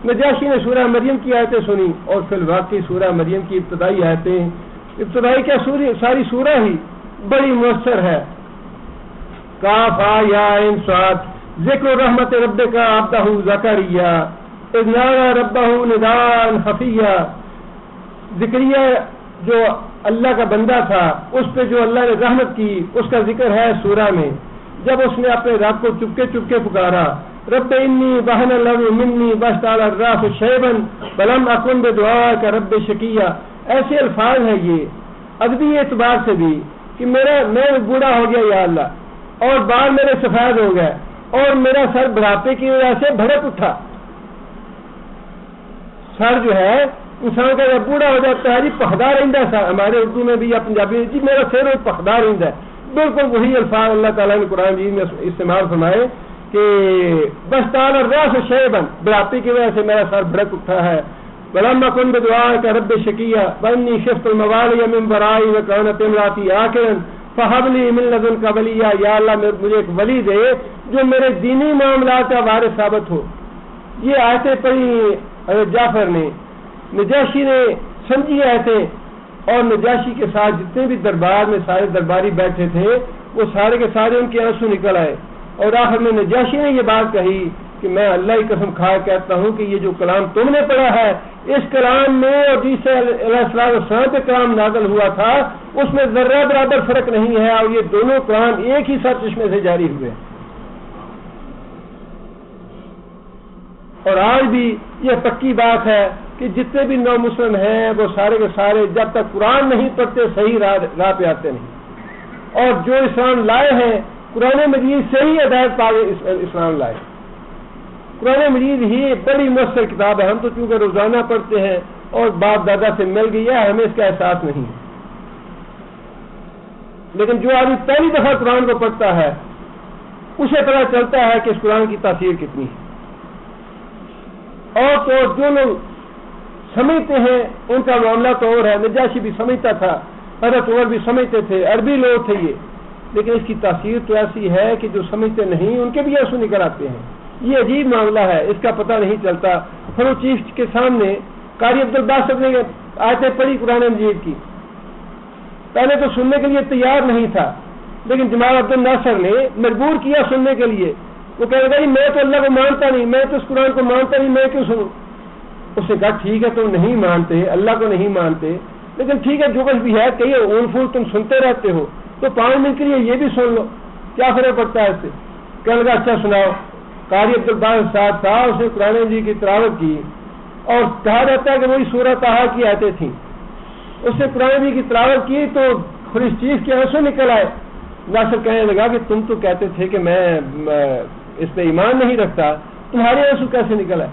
S1: نجاشی نے سورہ مریم کی آیتیں سنی، اور فی الواقع سورہ مریم کی ابتدائی آیتیں، ابتدائی کیا ساری سورہ ہی بڑی مؤثر ہے۔ کاف یا عین صاد، ذکر رحمت ربک عبدہ زکریا اذ نادى ربہ نداء خفیا، زکریا جو اللہ کا بندہ تھا، اس پہ جو اللہ نے رحمت کی، اس کا ذکر ہے سورہ میں، جب اس نے اپنے رب کو چپکے چپکے پکارا، رب انی وہن العظم منی واشتعل الرأس شیبا ولم اکن بدعائک رب شقیا۔ ایسے الفاظ ہیں یہ ادبی اعتبار سے بھی کہ میں بوڑھا ہو گیا یا اللہ، اور بال میرے سفید ہو گئے، اور میرا سر بڑھاپے کی وجہ سے بھڑک اٹھا۔ سر جو ہے انسان کا جب بوڑھا ہو جاتا ہے جی پخدا رہتا ہے، ہمارے اردو میں بھی یا پنجابی میں جی میرا سر پخدا رہتا ہے، بالکل وہی الفاظ اللہ تعالیٰ نے قرآن مجید میں استعمال فرمائے کہ بس تعالی الراس شیبا، بڑھاپے کی وجہ سے میرا سر بھڑک اٹھا ہے، ولما کن بدعائک رب شقیا وانی خفت الموالی من ورائی وکانت امراتی عاقرا فہب لی من لدنک ولیا، یا اللہ مجھے ایک ولی دے جو میرے دینی معاملات کا وارث ثابت ہو۔ یہ آیتیں پڑھی حضرت جعفر نے، نجاشی نے سمجھی آیتیں، اور نجاشی کے ساتھ جتنے بھی دربار میں سارے درباری بیٹھے تھے وہ سارے کے سارے ان کے آنسو نکل آئے، اور آخر میں نجاشی نے یہ بات کہی کہ میں اللہ کی قسم کھا کہتا ہوں کہ یہ جو کلام تم نے پڑھا ہے، اس کلام میں اور عیسیٰ علیہ السلام پہ کلام نازل ہوا تھا اس میں ذرہ برابر فرق نہیں ہے، اور یہ دونوں کلام ایک ہی سرچشمے سے جاری ہوئے۔ اور آج بھی یہ پکی بات ہے کہ جتنے بھی نو مسلم ہیں وہ سارے کے سارے جب تک قرآن نہیں پڑھتے صحیح راہ پہ آتے نہیں، اور جو اسلام لائے ہیں قرآن مجید سے ہی ہدایت پا اسلام لائے۔ قرآن مجید ہی بڑی مؤثر کتاب ہے، ہم تو چونکہ روزانہ پڑھتے ہیں اور باپ دادا سے مل گئی ہے، ہمیں اس کا احساس نہیں ہے، لیکن جو آدمی پہلی دفعہ قرآن کو پڑھتا ہے اسے پتہ چلتا ہے کہ اس قرآن کی تاثیر کتنی ہے۔ اور تو جو لوگ سمجھتے ہیں ان کا معاملہ تو اور ہے، نجاشی بھی سمجھتا تھا، حضرت عمر بھی سمجھتے تھے، عربی لوگ تھے یہ، لیکن اس کی تاثیر تو ایسی ہے کہ جو سمجھتے نہیں ان کے بھی آنسو نکل آتے ہیں۔ یہ عجیب معاملہ ہے، اس کا پتہ نہیں چلتا۔ فروغ چیف کے سامنے قاری عبدالباسط نے آیتیں پڑھی قرآن مجید کی، پہلے تو سننے کے لیے تیار نہیں تھا، لیکن جمال عبد الناصر نے مجبور کیا سننے کے لیے۔ وہ کہہ رہا میں تو اللہ کو مانتا نہیں، میں تو اس قرآن کو مانتا نہیں، میں کیوں سنوں؟ اس نے کہا ٹھیک ہے تم نہیں مانتے، اللہ کو نہیں مانتے، لیکن ٹھیک ہے جو کچھ بھی ہے کہیے، اون پھول تم سنتے رہتے ہو تو 5 منٹ کے لیے یہ بھی سن لو، کیا فرق پڑتا ہے اس سے؟ کہنے لگا اچھا سناؤ۔ قاری عبدالباسط صاحب تھا، اس نے قرآن جی کی تلاوت کی، اور کہا جاتا ہے کہ وہی سورہ طٰہٰ کی آیتیں تھیں، اس نے قرآن جی کی تلاوت کی تو خلیج چیف کے آنسو نکل آئے۔ ناصر کہنے لگا کہ تم تو کہتے تھے کہ میں اس پہ ایمان نہیں رکھتا، تمہارے آنسو کیسے نکل آئے؟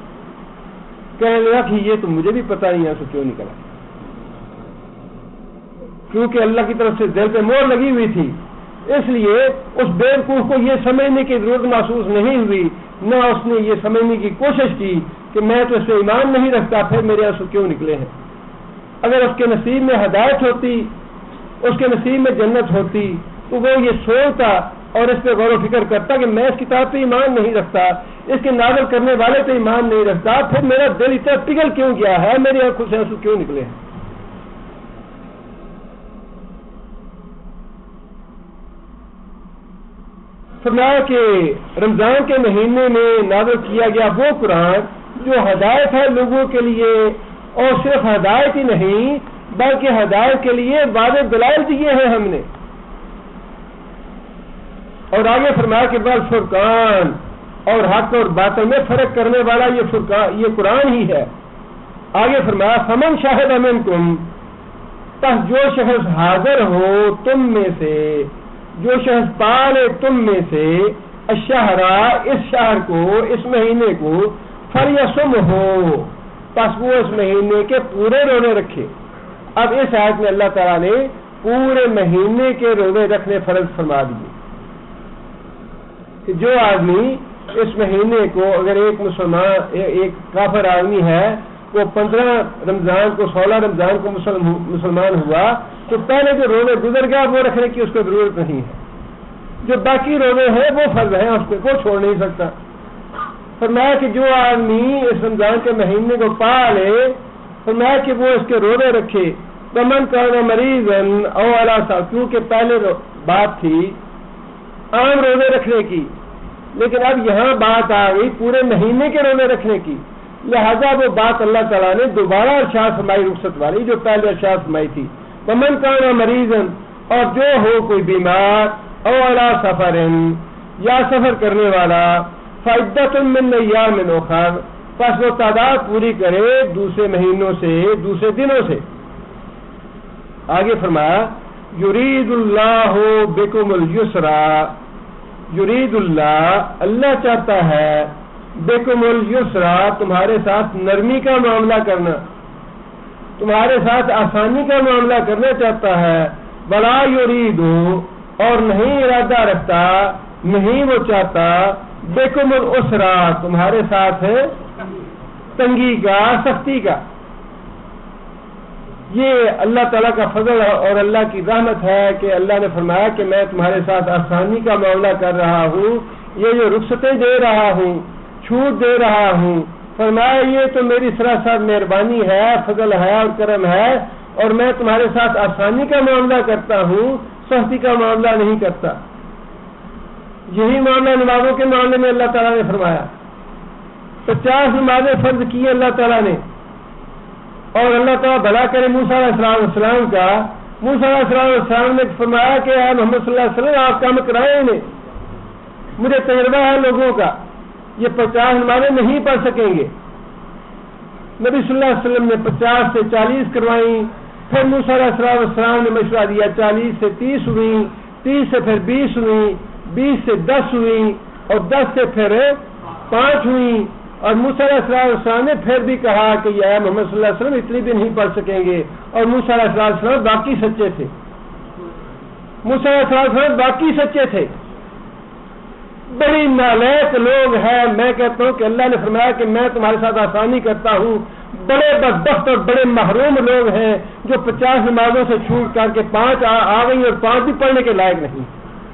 S1: کہنے لگا کہ یہ تو مجھے بھی پتہ نہیں آنسو کیوں نکلا، کیونکہ اللہ کی طرف سے دل پہ مہر لگی ہوئی تھی، اس لیے اس بیوقوف کو یہ سمجھنے کی ضرورت محسوس نہیں ہوئی، نہ اس نے یہ سمجھنے کی کوشش کی کہ میں تو اس پہ ایمان نہیں رکھتا، پھر میرے آنسو کیوں نکلے ہیں۔ اگر اس کے نصیب میں ہدایت ہوتی، اس کے نصیب میں جنت ہوتی، تو وہ یہ سوچتا اور اس پہ غور و فکر کرتا کہ میں اس کتاب پہ ایمان نہیں رکھتا، اس کے نازل کرنے والے پہ ایمان نہیں رکھتا، پھر میرا دل اتنا پگھل کیوں گیا ہے، میری آنکھوں سے آنسو کیوں نکلے ہیں؟ فرمایا کہ رمضان کے مہینے میں نازل کیا گیا وہ قرآن جو ہدایت ہے لوگوں کے لیے، اور صرف ہدایت ہی نہیں بلکہ ہدایت کے لیے واضح دلائل دیے ہیں ہم نے۔ اور آگے فرمایا کہ بل فرقان، اور حق اور باطل میں فرق کرنے والا یہ قرآن ہی ہے۔ آگے فرمایا فمن شاہد منکم، پس جو شخص حاضر ہو تم میں سے، جو شخص پالے تم میں سے الشہرا، اس شہر کو، اس مہینے کو، فلیصم ہو، پس وہ اس مہینے کے پورے روزے رکھے۔ اب اس آیت میں اللہ تعالیٰ نے پورے مہینے کے روزے رکھنے فرض فرما دیے کہ جو آدمی اس مہینے کو، اگر ایک کافر آدمی ہے وہ 15 رمضان کو 16 رمضان کو مسلمان ہوا تو پہلے جو روزے گزر گیا وہ رکھنے کی اس کو ضرورت نہیں ہے، جو باقی روزے ہیں وہ فرض ہیں، اس کو چھوڑ نہیں سکتا۔ فرمایا کہ جو آدمی اس رمضان کے مہینے کو پالے، فرمایا کہ وہ اس کے روزے رکھے، ومن کان مریضا او علی سفر، کیونکہ پہلے بات تھی عام روزے رکھنے کی، لیکن اب یہاں بات آ گئی پورے مہینے کے روزے رکھنے کی، لہذا وہ بات اللہ تعالیٰ نے دوبارہ ارشاد فرمائی رخصت والی جو پہلے ارشاد فرمائی تھی، ومن کان مریضا، اور جو ہو کوئی بیمار، او علی سفر، یا سفر کرنے والا، فعدۃ من ایام اخر، پس وہ تعداد پوری کرے دوسرے مہینوں سے، دوسرے دنوں سے۔ آگے فرمایا یرید اللہ بکم الیسرا، یرید اللہ، اللہ چاہتا ہے، بکم الیسرا، تمہارے ساتھ نرمی کا معاملہ کرنا، تمہارے ساتھ آسانی کا معاملہ کرنا چاہتا ہے، بلا یرید، اور نہیں ارادہ رکھتا، نہیں وہ چاہتا، بکم الاسرا، تمہارے ساتھ تنگی کا، سختی کا۔ یہ اللہ تعالیٰ کا فضل اور اللہ کی رحمت ہے کہ اللہ نے فرمایا کہ میں تمہارے ساتھ آسانی کا معاملہ کر رہا ہوں، یہ جو رخصتیں دے رہا ہوں، چھوٹ دے رہا ہوں، فرمایا یہ تو میری سراسر مہربانی ہے، فضل ہے اور کرم ہے، اور میں تمہارے ساتھ آسانی کا معاملہ کرتا ہوں، سختی کا معاملہ نہیں کرتا۔ یہی معاملہ نمازوں کے معاملے میں اللہ تعالیٰ نے فرمایا، 50 نمازیں فرض کی اللہ تعالیٰ نے، اور اللہ تعالیٰ بھلا کرے موسیٰ علیہ السلام کا، موسیٰ علیہ السلام نے فرمایا کہ اے محمد صلی اللہ علیہ وسلم آپ کام کرائیں انہیں، مجھے تجربہ ہے لوگوں کا، یہ 50 نمازیں نہیں پڑھ سکیں گے۔ نبی صلی اللہ علیہ وسلم نے 50 سے 40 کروائیں، پھر موسیٰ علیہ السلام نے مشورہ دیا 40 سے 30 ہوئیں، 30 سے پھر 20 ہوئیں، 20 سے 10 ہوئیں، اور 10 سے پھر 5 ہوئیں، اور موسیٰ علیہ السلام نے پھر بھی کہا کہ یا محمد صلی اللہ علیہ وسلم اتنی بھی نہیں پڑھ سکیں گے، اور موسیٰ علیہ السلام باقی سچے تھے، موسیٰ علیہ السلام باقی سچے تھے۔ بڑی نالائق لوگ ہیں، میں کہتا ہوں کہ اللہ نے فرمایا کہ میں تمہارے ساتھ آسانی کرتا ہوں، بڑے بدبخت اور بڑے محروم لوگ ہیں جو 50 نمازوں سے چھوٹ کر کے 5 آ گئی اور 5 بھی پڑھنے کے لائق نہیں،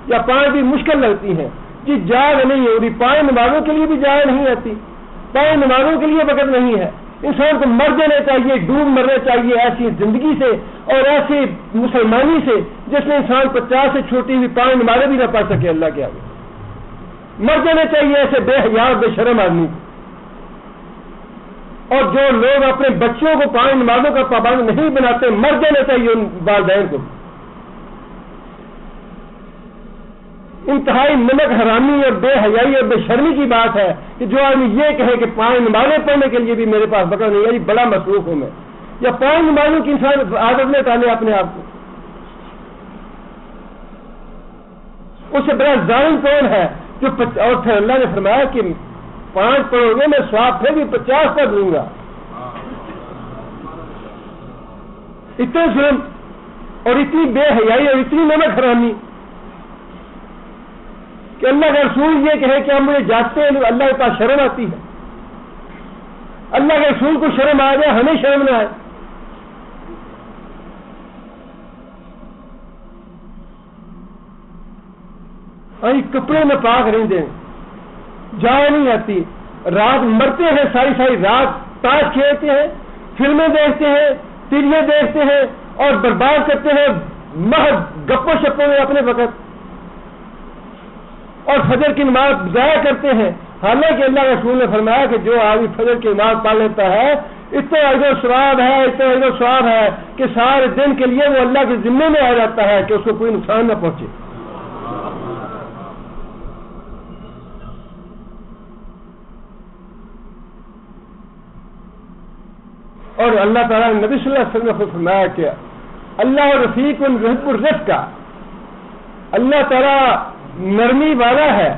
S1: یا 5 بھی مشکل لگتی ہیں، جی جاگ نہیں ہو رہی، 5 نمازوں کے لیے بھی جاگ نہیں آتی، 5 نمازوں کے لیے وقت نہیں ہے۔ انسان کو مر جانا چاہیے، ڈوب مرنا چاہیے ایسی زندگی سے اور ایسی مسلمانی سے جس میں انسان 50 سے چھوٹی ہوئی 5 نمازیں بھی نہ پڑھ سکے، اللہ کے آگے مر جانا چاہیے ایسے بے حیا اور بے شرم آدمی کو۔ اور جو لوگ اپنے بچوں کو 5 نمازوں کا پابند نہیں بناتے، مر جانا چاہیے ان والدین کو۔ انتہائی نمک حرامی اور بے حیائی اور بے شرمی کی بات ہے کہ جو آدمی یہ کہے کہ 5 نمازیں پڑھنے کے لیے بھی میرے پاس وقت نہیں ہے، یہ بڑا مصروف ہوں میں، یا 5 نمازوں کی انسان عادت میں ڈالے اپنے آپ کو۔ اس سے بڑا ظالم کون ہے جو اور پھر اللہ نے فرمایا کہ 5 پڑھو گے میں ثواب پھر بھی 50 پڑھ لوں گا۔ اتنے ظلم اور اتنی بے حیائی اور اتنی نمک حرامی کہ اللہ کا رسول یہ کہے کہ ہم مجھے جاگتے ہیں، اللہ کے پاس شرم آتی ہے، اللہ کے رسول کو شرم آ جائے، ہمیں شرم نہ آئے۔ کپڑے میں پاک رہتے جائے نہیں آتی، رات مرتے ہیں، ساری ساری رات تاش کھیلتے ہیں، فلمیں دیکھتے ہیں، سیریل دیکھتے ہیں اور برباد کرتے ہیں محض گپوں شپوں میں اپنے وقت، اور فجر کی نماز ضائع کرتے ہیں۔ حالانکہ اللہ کے رسول نے فرمایا کہ جو آدمی فجر کی نماز پڑھ لیتا ہے اتنا اجر ثواب ہے، اتنا اجر ثواب ہے کہ سارے دن کے لیے وہ اللہ کے ذمے میں آ جاتا ہے کہ اس کو کوئی نقصان نہ پہنچے۔ اور اللہ تعالیٰ نے نبی صلی اللہ علیہ وسلم نے خود فرمایا کہ اللہ رفیق یحب الرفق، اللہ تعالیٰ نرمی والا ہے،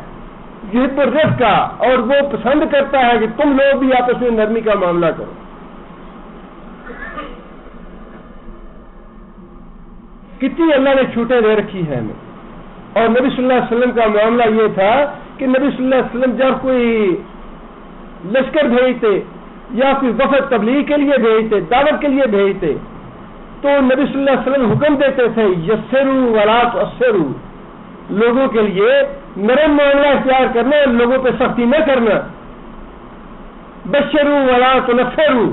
S1: یحب الرفق، اور وہ پسند کرتا ہے کہ تم لوگ بھی آپس میں نرمی کا معاملہ کرو۔ کتنی اللہ نے چھوٹیں دے رکھی ہے ہمیں۔ اور نبی صلی اللہ علیہ وسلم کا معاملہ یہ تھا کہ نبی صلی اللہ علیہ وسلم جب کوئی لشکر بھیجتے یا کوئی وفد تبلیغ کے لیے بھیجتے، دعوت کے لیے بھیجتے، تو نبی صلی اللہ علیہ وسلم حکم دیتے تھے یسروا ولا تعسروا، لوگوں کے لیے نرم معاملہ اختیار کرنا، لوگوں پہ سختی نہ کرنا، بشروا ولا تنفروا،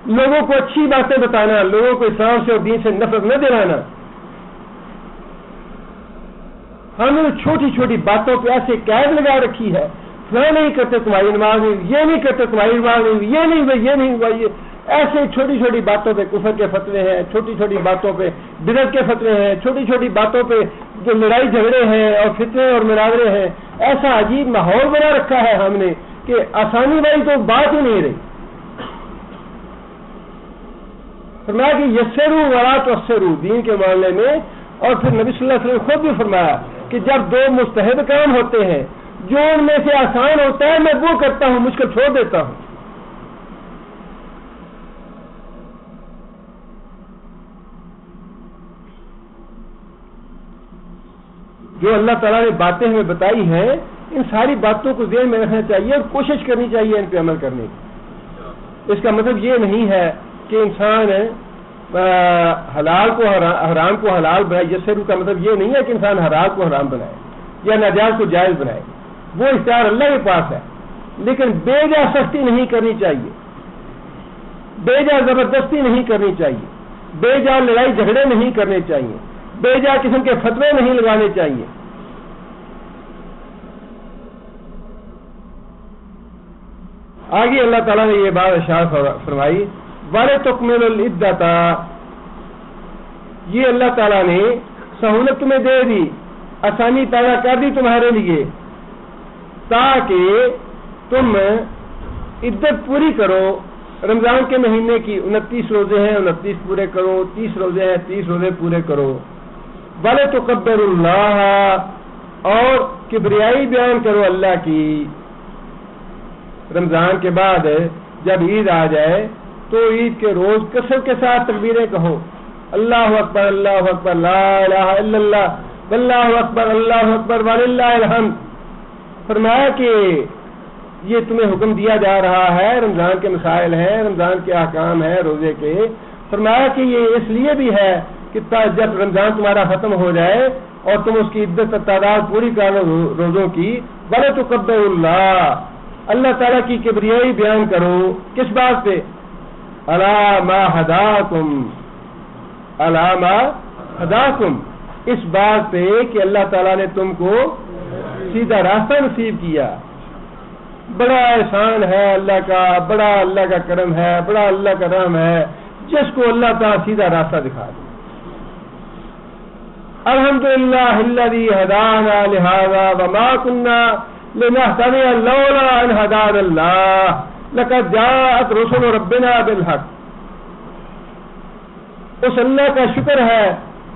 S1: لوگوں کو اچھی باتیں بتانا، لوگوں کو اسلام سے اور دین سے نفرت نہ دلانا۔ ہم نے چھوٹی چھوٹی باتوں پہ ایسے قید لگا رکھی ہے، فلاں نہیں کرتے تمہاری نماز نہیں، یہ نہیں کرتے تمہاری نماز نہیں، یہ نہیں ہوا، یہ نہیں ہوا، یہ ایسے چھوٹی چھوٹی باتوں پہ کفر کے فتوے ہیں، چھوٹی چھوٹی باتوں پہ بدعت کے فتوے ہیں، چھوٹی چھوٹی باتوں پہ جو لڑائی جھگڑے ہیں اور فتنے اور مناظرے ہیں، ایسا عجیب ماحول بنا رکھا ہے ہم نے کہ آسانی والی تو بات ہی نہیں رہی۔ فرمایا کہ یسروا ولا تعسروا دین کے معاملے میں، اور پھر نبی صلی اللہ علیہ وسلم خود بھی فرمایا کہ جب دو مستحب کام ہوتے ہیں، جو ان میں سے آسان ہوتا ہے میں وہ کرتا ہوں، مشکل چھوڑ دیتا ہوں۔ جو اللہ تعالیٰ نے باتیں ہمیں بتائی ہیں، ان ساری باتوں کو ذہن میں رکھنا چاہیے اور کوشش کرنی چاہیے ان پہ عمل کرنے کی۔ اس کا مطلب یہ نہیں ہے کہ انسان حلال کو حرام کو حلال بنائے، یسروا کا مطلب یہ نہیں ہے کہ انسان حلال کو حرام بنائے یا ناجائز کو جائز بنائے، وہ اختیار اللہ کے پاس ہے، لیکن بے جا سختی نہیں کرنی چاہیے، بے جا زبردستی نہیں کرنی چاہیے، بے جا لڑائی جھگڑے نہیں کرنے چاہیے، بے جا قسم کے فتوے نہیں لگانے چاہیے۔ آگے اللہ تعالیٰ نے یہ بات ارشاد فرمائی وَلِتُكْمِلُوا الْعِدَّةَ، یہ اللہ تعالیٰ نے سہولت تمہیں دے دی، آسانی پیدا کر دی تمہارے لیے، تاکہ تم عدت پوری کرو۔ رمضان کے مہینے کی 29 روزے ہیں، 29 پورے کرو، 30 روزے ہیں، 30 روزے پورے کرو۔ وَلِتُكَبِّرُوا اللَّهَ، اور کبریائی بیان کرو اللہ کی۔ رمضان کے بعد جب عید آ جائے تو عید کے روز کثرت کے ساتھ تکبیریں کہو، اللہ اکبر اللہ اکبر لا الہ الا اللہ واللہ اکبر اللہ اکبر وللہ الحمد۔ فرمایا کہ یہ تمہیں حکم دیا جا رہا ہے، رمضان کے مسائل ہیں، رمضان کے احکام ہیں روزے کے۔ فرمایا کہ یہ اس لیے بھی ہے کہ جب رمضان تمہارا ختم ہو جائے اور تم اس کی عدت تعداد پوری کر لو روزوں کی، وَلِتُكَبِّرُوا اللَّهَ، اللہ تعالیٰ کی کبریائی بیان کرو۔ کس بات پہ؟ عَلَىٰ مَا هَدَاكُمْ، عَلَىٰ مَا هَدَاكُمْ، اس بات پہ کہ اللہ تعالیٰ نے تم کو سیدھا راستہ نصیب کیا۔ بڑا احسان ہے اللہ کا، بڑا اللہ کا کرم ہے، بڑا اللہ کا رحم ہے جس کو اللہ تعالیٰ سیدھا راستہ دکھا دے۔ الحمدللہ الذی ہدانا لہذا وما كنا لنهتدی لولا ان ہدانا اللہ لقد جاءت رسل ربنا بالحق۔ اس اللہ کا شکر ہے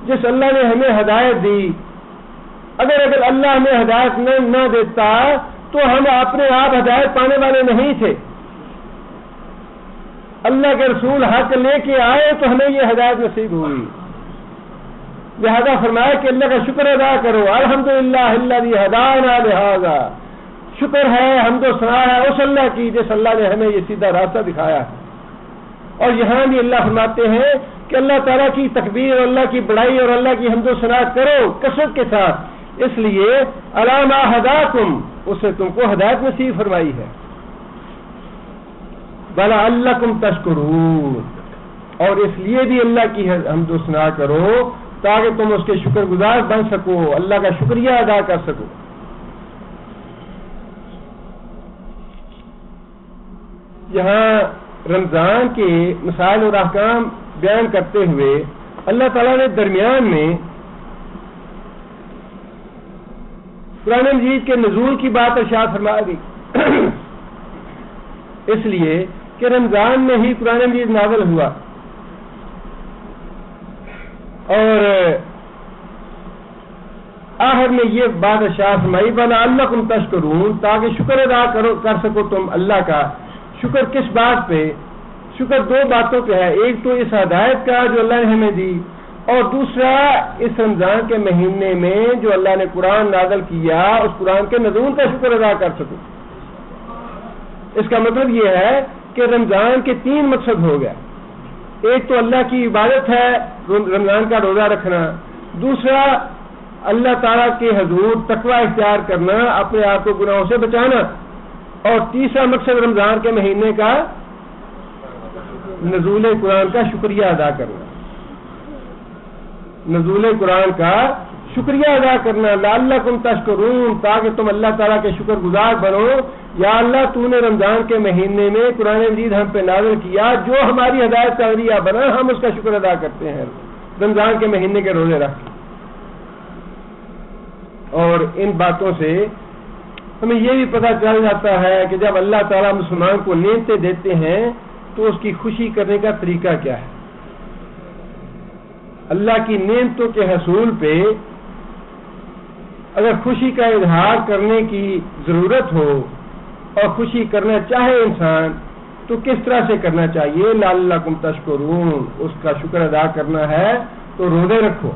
S1: جس اللہ نے ہمیں ہدایت دی۔ اگر اللہ ہمیں ہدایت نہ دیتا تو ہم اپنے آپ ہدایت پانے والے نہیں تھے۔ اللہ کے رسول حق لے کے آئے تو ہمیں یہ ہدایت نصیب ہوئی۔ لہذا فرمایا کہ اللہ کا شکر ادا کرو۔ الحمدللہ الذی ہدانا لہذا، شکر ہے، حمد و ثنا ہے اس اللہ کی جس اللہ نے ہمیں یہ سیدھا راستہ دکھایا ہے۔ اور یہاں بھی اللہ فرماتے ہیں کہ اللہ تعالیٰ کی تکبیر اور اللہ کی بڑائی اور اللہ کی حمد و ثنا کرو کثرت کے ساتھ، اس لیے الا ما ہداکم، اس نے تم کو ہدایت نصیب فرمائی ہے، وَلَعَلَّكُمْ تَشْكُرُونَ، اور اس لیے بھی اللہ کی حمد و ثنا کرو تاکہ تم اس کے شکر گزار بن سکو، اللہ کا شکریہ ادا کر سکو۔ یہاں رمضان کے مسائل اور احکام بیان کرتے ہوئے اللہ تعالیٰ نے درمیان میں قرآن مجید کے نزول کی بات ارشاد فرما دی، اس لیے کہ رمضان میں ہی قرآن مجید نازل ہوا، اور آخر میں یہ بات ارشاد فرمائی وَلَعَلَّكُمْ تَشْكُرُونَ، تاکہ شکر ادا کر سکو تم اللہ کا۔ شکر کس بات پہ؟ شکر دو باتوں پہ ہے، ایک تو اس ہدایت کا جو اللہ نے ہمیں دی، اور دوسرا اس رمضان کے مہینے میں جو اللہ نے قرآن نازل کیا اس قرآن کے نزول کا شکر ادا کر سکو۔ اس کا مطلب یہ ہے کہ رمضان کے تین مقصد ہو گیا، ایک تو اللہ کی عبادت ہے رمضان کا روزہ رکھنا، دوسرا اللہ تعالیٰ کے حضور تقوی اختیار کرنا، اپنے آپ کو گناہوں سے بچانا، اور تیسرا مقصد رمضان کے مہینے کا نزول قرآن کا شکریہ ادا کرنا، نزول قرآن کا شکریہ ادا کرنا، لعلکم تشکرون، تاکہ تم اللہ تعالیٰ کے شکر گزار بنو۔ یا اللہ تو نے رمضان کے مہینے میں قرآن مجید ہم پہ نازل کیا، جو ہماری ہدایت کا ذریعہ بنا، ہم اس کا شکر ادا کرتے ہیں رمضان کے مہینے کے روزے رکھ کے۔ اور ان باتوں سے ہمیں یہ بھی پتہ چل جاتا ہے کہ جب اللہ تعالیٰ مسلمان کو نعمتیں دیتے ہیں تو اس کی خوشی کرنے کا طریقہ کیا ہے۔ اللہ کی نعمتوں کے حصول پہ اگر خوشی کا اظہار کرنے کی ضرورت ہو اور خوشی کرنا چاہے انسان تو کس طرح سے کرنا چاہیے؟ لعلکم تشکرون، اس کا شکر ادا کرنا ہے تو روزے رکھو۔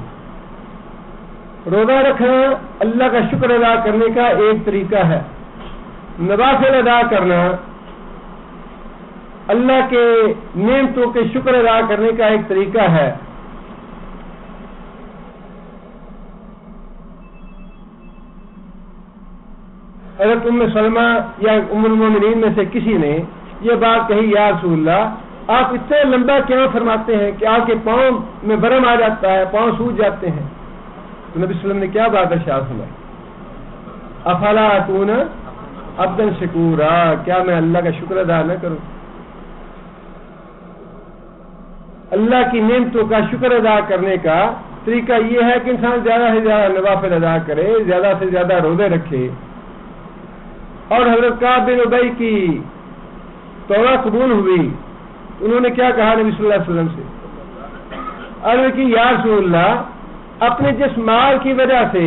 S1: روزہ رکھنا اللہ کا شکر ادا کرنے کا ایک طریقہ ہے، نوافل ادا کرنا اللہ کے نعمتوں کے شکر ادا کرنے کا ایک طریقہ ہے۔ حضرت ام سلمہ یا ام المومنین میں سے کسی نے یہ بات کہی، یا رسول اللہ آپ اتنے لمبا کیوں فرماتے ہیں کہ آپ کے پاؤں میں برم آ جاتا ہے، پاؤں سوج جاتے ہیں؟ تو نبی صلی اللہ علیہ وسلم نے کیا بات ارشاد فرمائی؟ افلا اکون عبدا شکورا، کیا میں اللہ کا شکر ادا نہ کروں؟ اللہ کی نعمتوں کا شکر ادا کرنے کا طریقہ یہ ہے کہ انسان زیادہ سے زیادہ نوافل ادا کرے، زیادہ سے زیادہ روزے رکھے۔ اور حضرت کعب بن ابی کی توبہ قبول ہوئی، انہوں نے کیا کہا نبی صلی اللہ علیہ وسلم سے؟ عرض کی یا رسول اللہ اپنے جس مال کی وجہ سے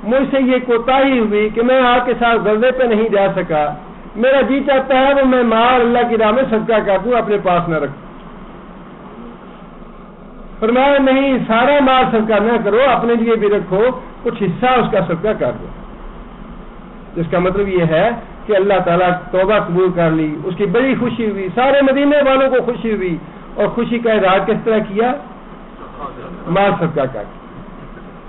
S1: مجھ سے یہ کوتاہی ہوئی کہ میں آپ کے ساتھ غزوے پہ نہیں جا سکا، میرا جی چاہتا ہے وہ میں مال اللہ کی راہ میں صدقہ کر دوں، اپنے پاس نہ رکھوں۔ فرمایا نہیں، سارا مال صدقہ نہ کرو، اپنے لیے بھی رکھو، کچھ حصہ اس کا صدقہ کر دو۔ جس کا مطلب یہ ہے کہ اللہ تعالیٰ توبہ قبول کر لی، اس کی بڑی خوشی ہوئی، سارے مدینے والوں کو خوشی ہوئی، اور خوشی کا اظہار کس طرح کیا؟ مال صدقہ کر کے۔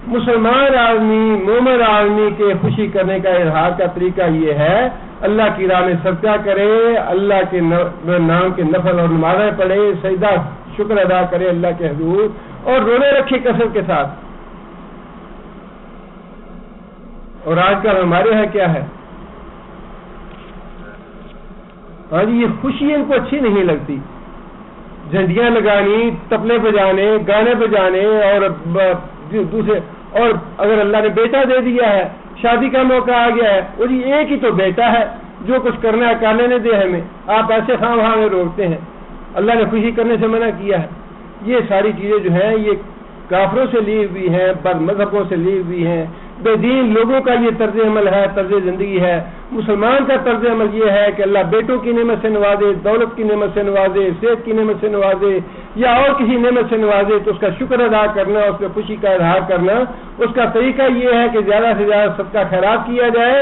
S1: مسلمان آدمی، مومن آدمی کے خوشی کرنے کا اظہار کا طریقہ یہ ہے اللہ کی راہ میں صدقہ کرے، اللہ کے نام کے نفل اور نمازیں پڑھے، سجدہ شکر ادا کرے اللہ کے حضور، اور روزے رکھے کثرت کے ساتھ۔ اور آج کل ہمارے یہاں کیا ہے؟ ہاں جی، یہ خوشی ان کو اچھی نہیں لگتی، جھنڈیاں لگانی، تبلے بجانے، گانے بجانے، اور دوسرے، اور اگر اللہ نے بیٹا دے دیا ہے، شادی کا موقع آ گیا ہے، وہ جی ایک ہی تو بیٹا ہے، جو کچھ کرنا ہے کر لینے دے ہمیں، آپ ایسے خواہ وہاں میں روکتے ہیں، اللہ نے خوشی کرنے سے منع کیا ہے۔ یہ ساری چیزیں جو ہیں یہ کافروں سے لی ہوئی ہیں، بد مذہبوں سے لی ہوئی ہیں، بے دین لوگوں کا یہ طرز عمل ہے، طرز زندگی ہے۔ مسلمان کا طرز عمل یہ ہے کہ اللہ بیٹوں کی نعمت سے نوازے، دولت کی نعمت سے نوازے، صحت کی نعمت سے نوازے، یا اور کسی نعمت سے نوازے تو اس کا شکر ادا کرنا، اس پہ خوشی کا اظہار کرنا، اس کا طریقہ یہ ہے کہ زیادہ سے زیادہ صدقہ خیرات کیا جائے،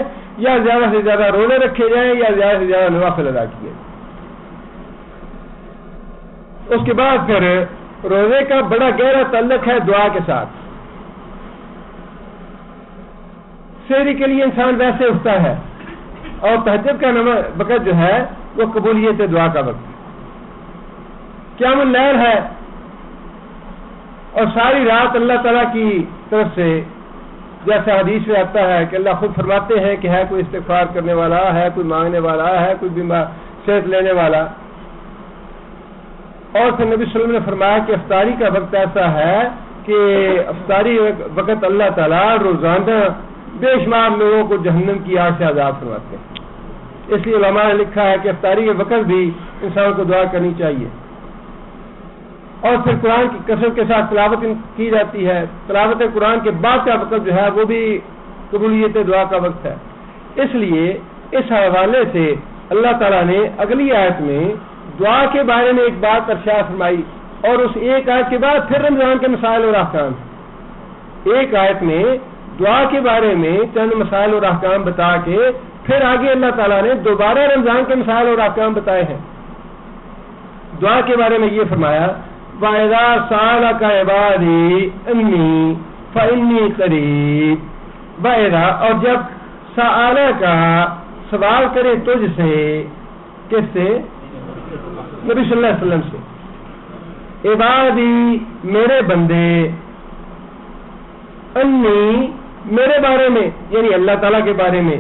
S1: یا زیادہ سے زیادہ روزے رکھے جائیں، یا زیادہ سے زیادہ نوافل ادا کیے جائیں۔ اس کے بعد پھر روزے کا بڑا گہرا تعلق ہے دعا کے ساتھ۔ سحری کے لیے انسان ویسے اٹھتا ہے، اور تہجد کا وقت جو ہے وہ قبولیت دعا کا وقت ہے، قیام اللیل ہے، اور ساری رات اللہ تعالیٰ کی طرف سے جیسا حدیث میں آتا ہے کہ اللہ خود فرماتے ہیں کہ ہے کوئی استغفار کرنے والا، ہے کوئی مانگنے والا، ہے کوئی بیمار صحت لینے والا. اور پھر نبی صلی اللہ علیہ وسلم نے فرمایا کہ افطاری کا وقت ایسا ہے کہ افطاری وقت اللہ تعالیٰ روزانہ بے شمار لوگوں کو جہنم کی آگ سے عذاب فرماتے ہیں. اس لیے علماء نے لکھا ہے کہ افطاری کے وقت بھی انسان کو دعا کرنی چاہیے. اور پھر قرآن کی کثرت کے ساتھ تلاوت کی جاتی ہے. تلاوت قرآن کے بعد کا وقت جو ہے وہ بھی قبولیت دعا کا وقت ہے. اس لیے اس حوالے سے اللہ تعالیٰ نے اگلی آیت میں دعا کے بارے میں ایک بات ارشاد فرمائی، اور اس ایک آیت کے بعد پھر رمضان کے مسائل اور احکام. ایک آیت میں دعا کے بارے میں چند مسائل اور احکام بتا کے پھر آگے اللہ تعالیٰ نے دوبارہ رمضان کے مسائل اور احکام بتائے ہیں. دعا کے بارے میں یہ فرمایا وَإِذَا سَأَلَكَ عِبَادِي أَنِّي فَإِنِّي قَرِيبٌ. وَإِذَا، اور جب سَأَلَكَ سوال کرے تجھ سے، کس سے؟ نبی صلی اللہ علیہ وسلم سے. عبادی میرے بندے، انی میرے بارے میں یعنی اللہ تعالیٰ کے بارے میں،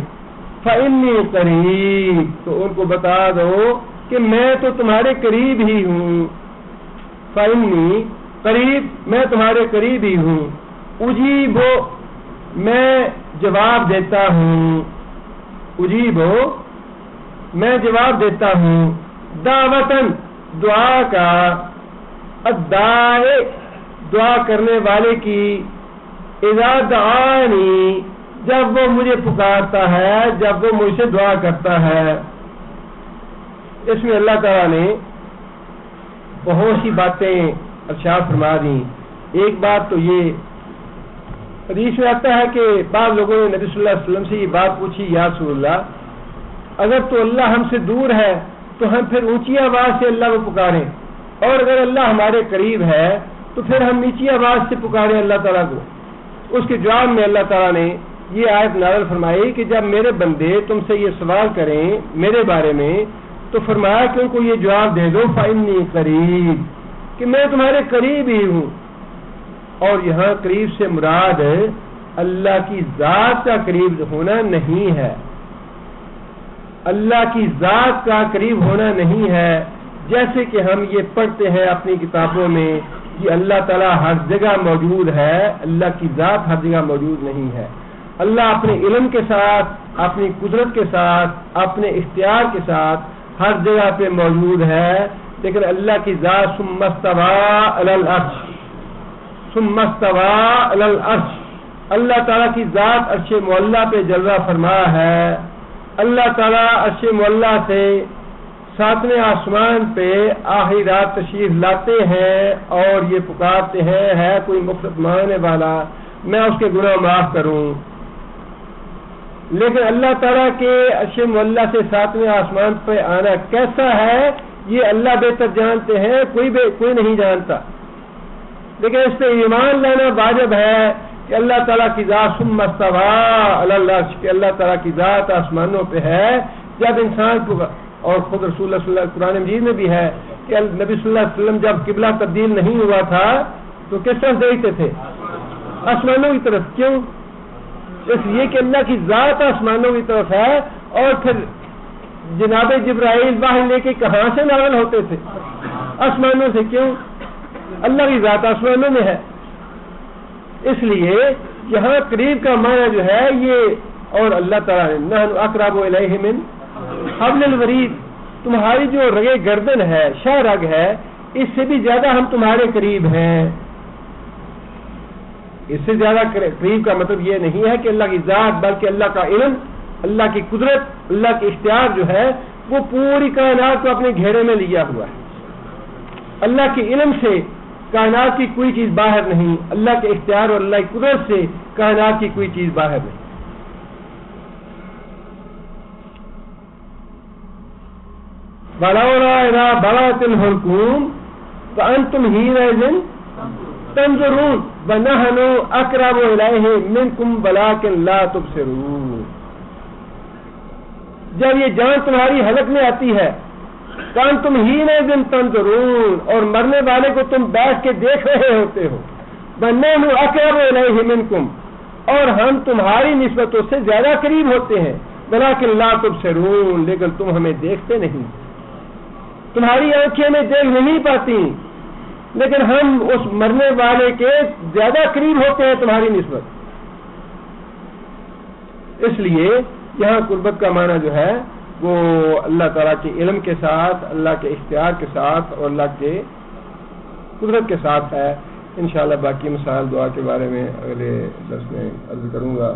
S1: فَإِنِّي قَرِيبٌ تو ان کو بتا دو کہ میں تو تمہارے قریب ہی ہوں. فَإِنِّي قریب، میں تمہارے قریب ہی ہوں. اجیب، میں جواب دیتا ہوں. اجیب، میں جواب دیتا ہوں. دعوتاً، دعا کا، الداعی، دعا کرنے والے کی، اذا دعانی، جب وہ مجھے پکارتا ہے، جب وہ مجھ سے دعا کرتا ہے. اس میں اللہ تعالیٰ نے بہت سی باتیں ارشاد فرما دیں. ایک بات تو یہ حدیث میں آتا ہے کہ بعض لوگوں نے نبی صلی اللہ علیہ وسلم سے یہ بات پوچھی، یا رسول اللہ اگر تو اللہ ہم سے دور ہے تو ہم پھر اونچی آواز سے اللہ کو پکاریں، اور اگر اللہ ہمارے قریب ہے تو پھر ہم نیچی آواز سے پکاریں اللہ تعالیٰ کو. اس کے جواب میں اللہ تعالیٰ نے یہ آیت نازل فرمائی کہ جب میرے بندے تم سے یہ سوال کریں میرے بارے میں تو فرمایا کہ ان کو یہ جواب دے دو فَإِنِّي قریب، کہ میں تمہارے قریب ہی ہوں. اور یہاں قریب سے مراد اللہ کی ذات کا قریب ہونا نہیں ہے، اللہ کی ذات کا قریب ہونا نہیں ہے. جیسے کہ ہم یہ پڑھتے ہیں اپنی کتابوں میں کہ اللہ تعالیٰ ہر جگہ موجود ہے، اللہ کی ذات ہر جگہ موجود نہیں ہے. اللہ اپنے علم کے ساتھ، اپنی قدرت کے ساتھ، اپنے اختیار کے ساتھ ہر جگہ پہ موجود ہے، لیکن اللہ کی ذات ثم استوى علی العرش، ثم استوى علی العرش، اللہ تعالیٰ کی ذات عرش معلیٰ پہ جلوہ فرما ہے. اللہ تعالیٰ عرش معلیٰ سے 7ویں آسمان پہ آخری رات تشریف لاتے ہیں اور یہ پکارتے ہیں ہے کوئی مغفرت مانگنے والا، میں اس کے گناہ معاف کروں. لیکن اللہ تعالیٰ کے عرش معلیٰ سے 7ویں آسمان پہ آنا کیسا ہے یہ اللہ بہتر جانتے ہیں، کوئی نہیں جانتا. لیکن اس پہ ایمان لانا واجب ہے کہ اللہ تعالیٰ کی ذات ثم استوى علی العرش، کہ اللہ تعالیٰ کی ذات آسمانوں پہ ہے. جب انسان کو، اور خود رسول اللہ صلی اللہ علیہ وسلم قرآن مجید میں بھی ہے کہ نبی صلی اللہ علیہ وسلم جب قبلہ تبدیل نہیں ہوا تھا تو کس طرف دیکھتے تھے؟ آسمانوں کی طرف. کیوں؟ اس لیے کہ اللہ کی ذات آسمانوں کی طرف ہے. اور پھر جناب جبرائیل وحی لے کے کہاں سے نازل ہوتے تھے؟ آسمانوں سے. کیوں؟ اللہ کی ذات آسمانوں میں ہے. اس لیے یہاں قریب کا معنی جو ہے یہ، اور اللہ تعالیٰ نے نحن اقرب الیہ من حبل الورید، تمہاری جو رگے گردن ہے، شاہ رگ ہے، اس سے بھی زیادہ ہم تمہارے قریب ہیں. اس سے زیادہ قریب کا مطلب یہ نہیں ہے کہ اللہ کی ذات، بلکہ اللہ کا علم، اللہ کی قدرت، اللہ کے اختیار جو ہے وہ پوری کائنات کو اپنے گھیرے میں لیا ہوا ہے. اللہ کے علم سے کائنات کی کوئی چیز باہر نہیں، اللہ کے اختیار اور اللہ کی قدرت سے کائنات کی کوئی چیز باہر نہیں. وَلَوْلَا إِذَا بَلَغَتِ الْحُلْقُومَ فَأَنْتُمْ حِينَئِذٍ تنظرون ونحن اقرب الیہ منکم ولکن لا تبصرون. جب یہ جان تمہاری حلق میں آتی ہے کان تم ہی نے دن تنظرون اور مرنے والے کو تم بیٹھ کے دیکھ رہے ہوتے ہو. ونحن اقرب الیہ منکم اور ہم تمہاری نسبتوں سے زیادہ قریب ہوتے ہیں. ولکن لا تبصرون لیکن تم ہمیں دیکھتے نہیں, تمہاری آنکھیں ہمیں دیکھ نہیں پاتی, لیکن ہم اس مرنے والے کے زیادہ قریب ہوتے ہیں تمہاری نسبت. اس لیے یہاں قربت کا معنی جو ہے وہ اللہ تعالیٰ کے علم کے ساتھ, اللہ کے اختیار کے ساتھ اور اللہ کے قدرت کے ساتھ ہے. انشاءاللہ باقی مسائل دعا کے بارے میں اگلے درس میں عرض کروں گا.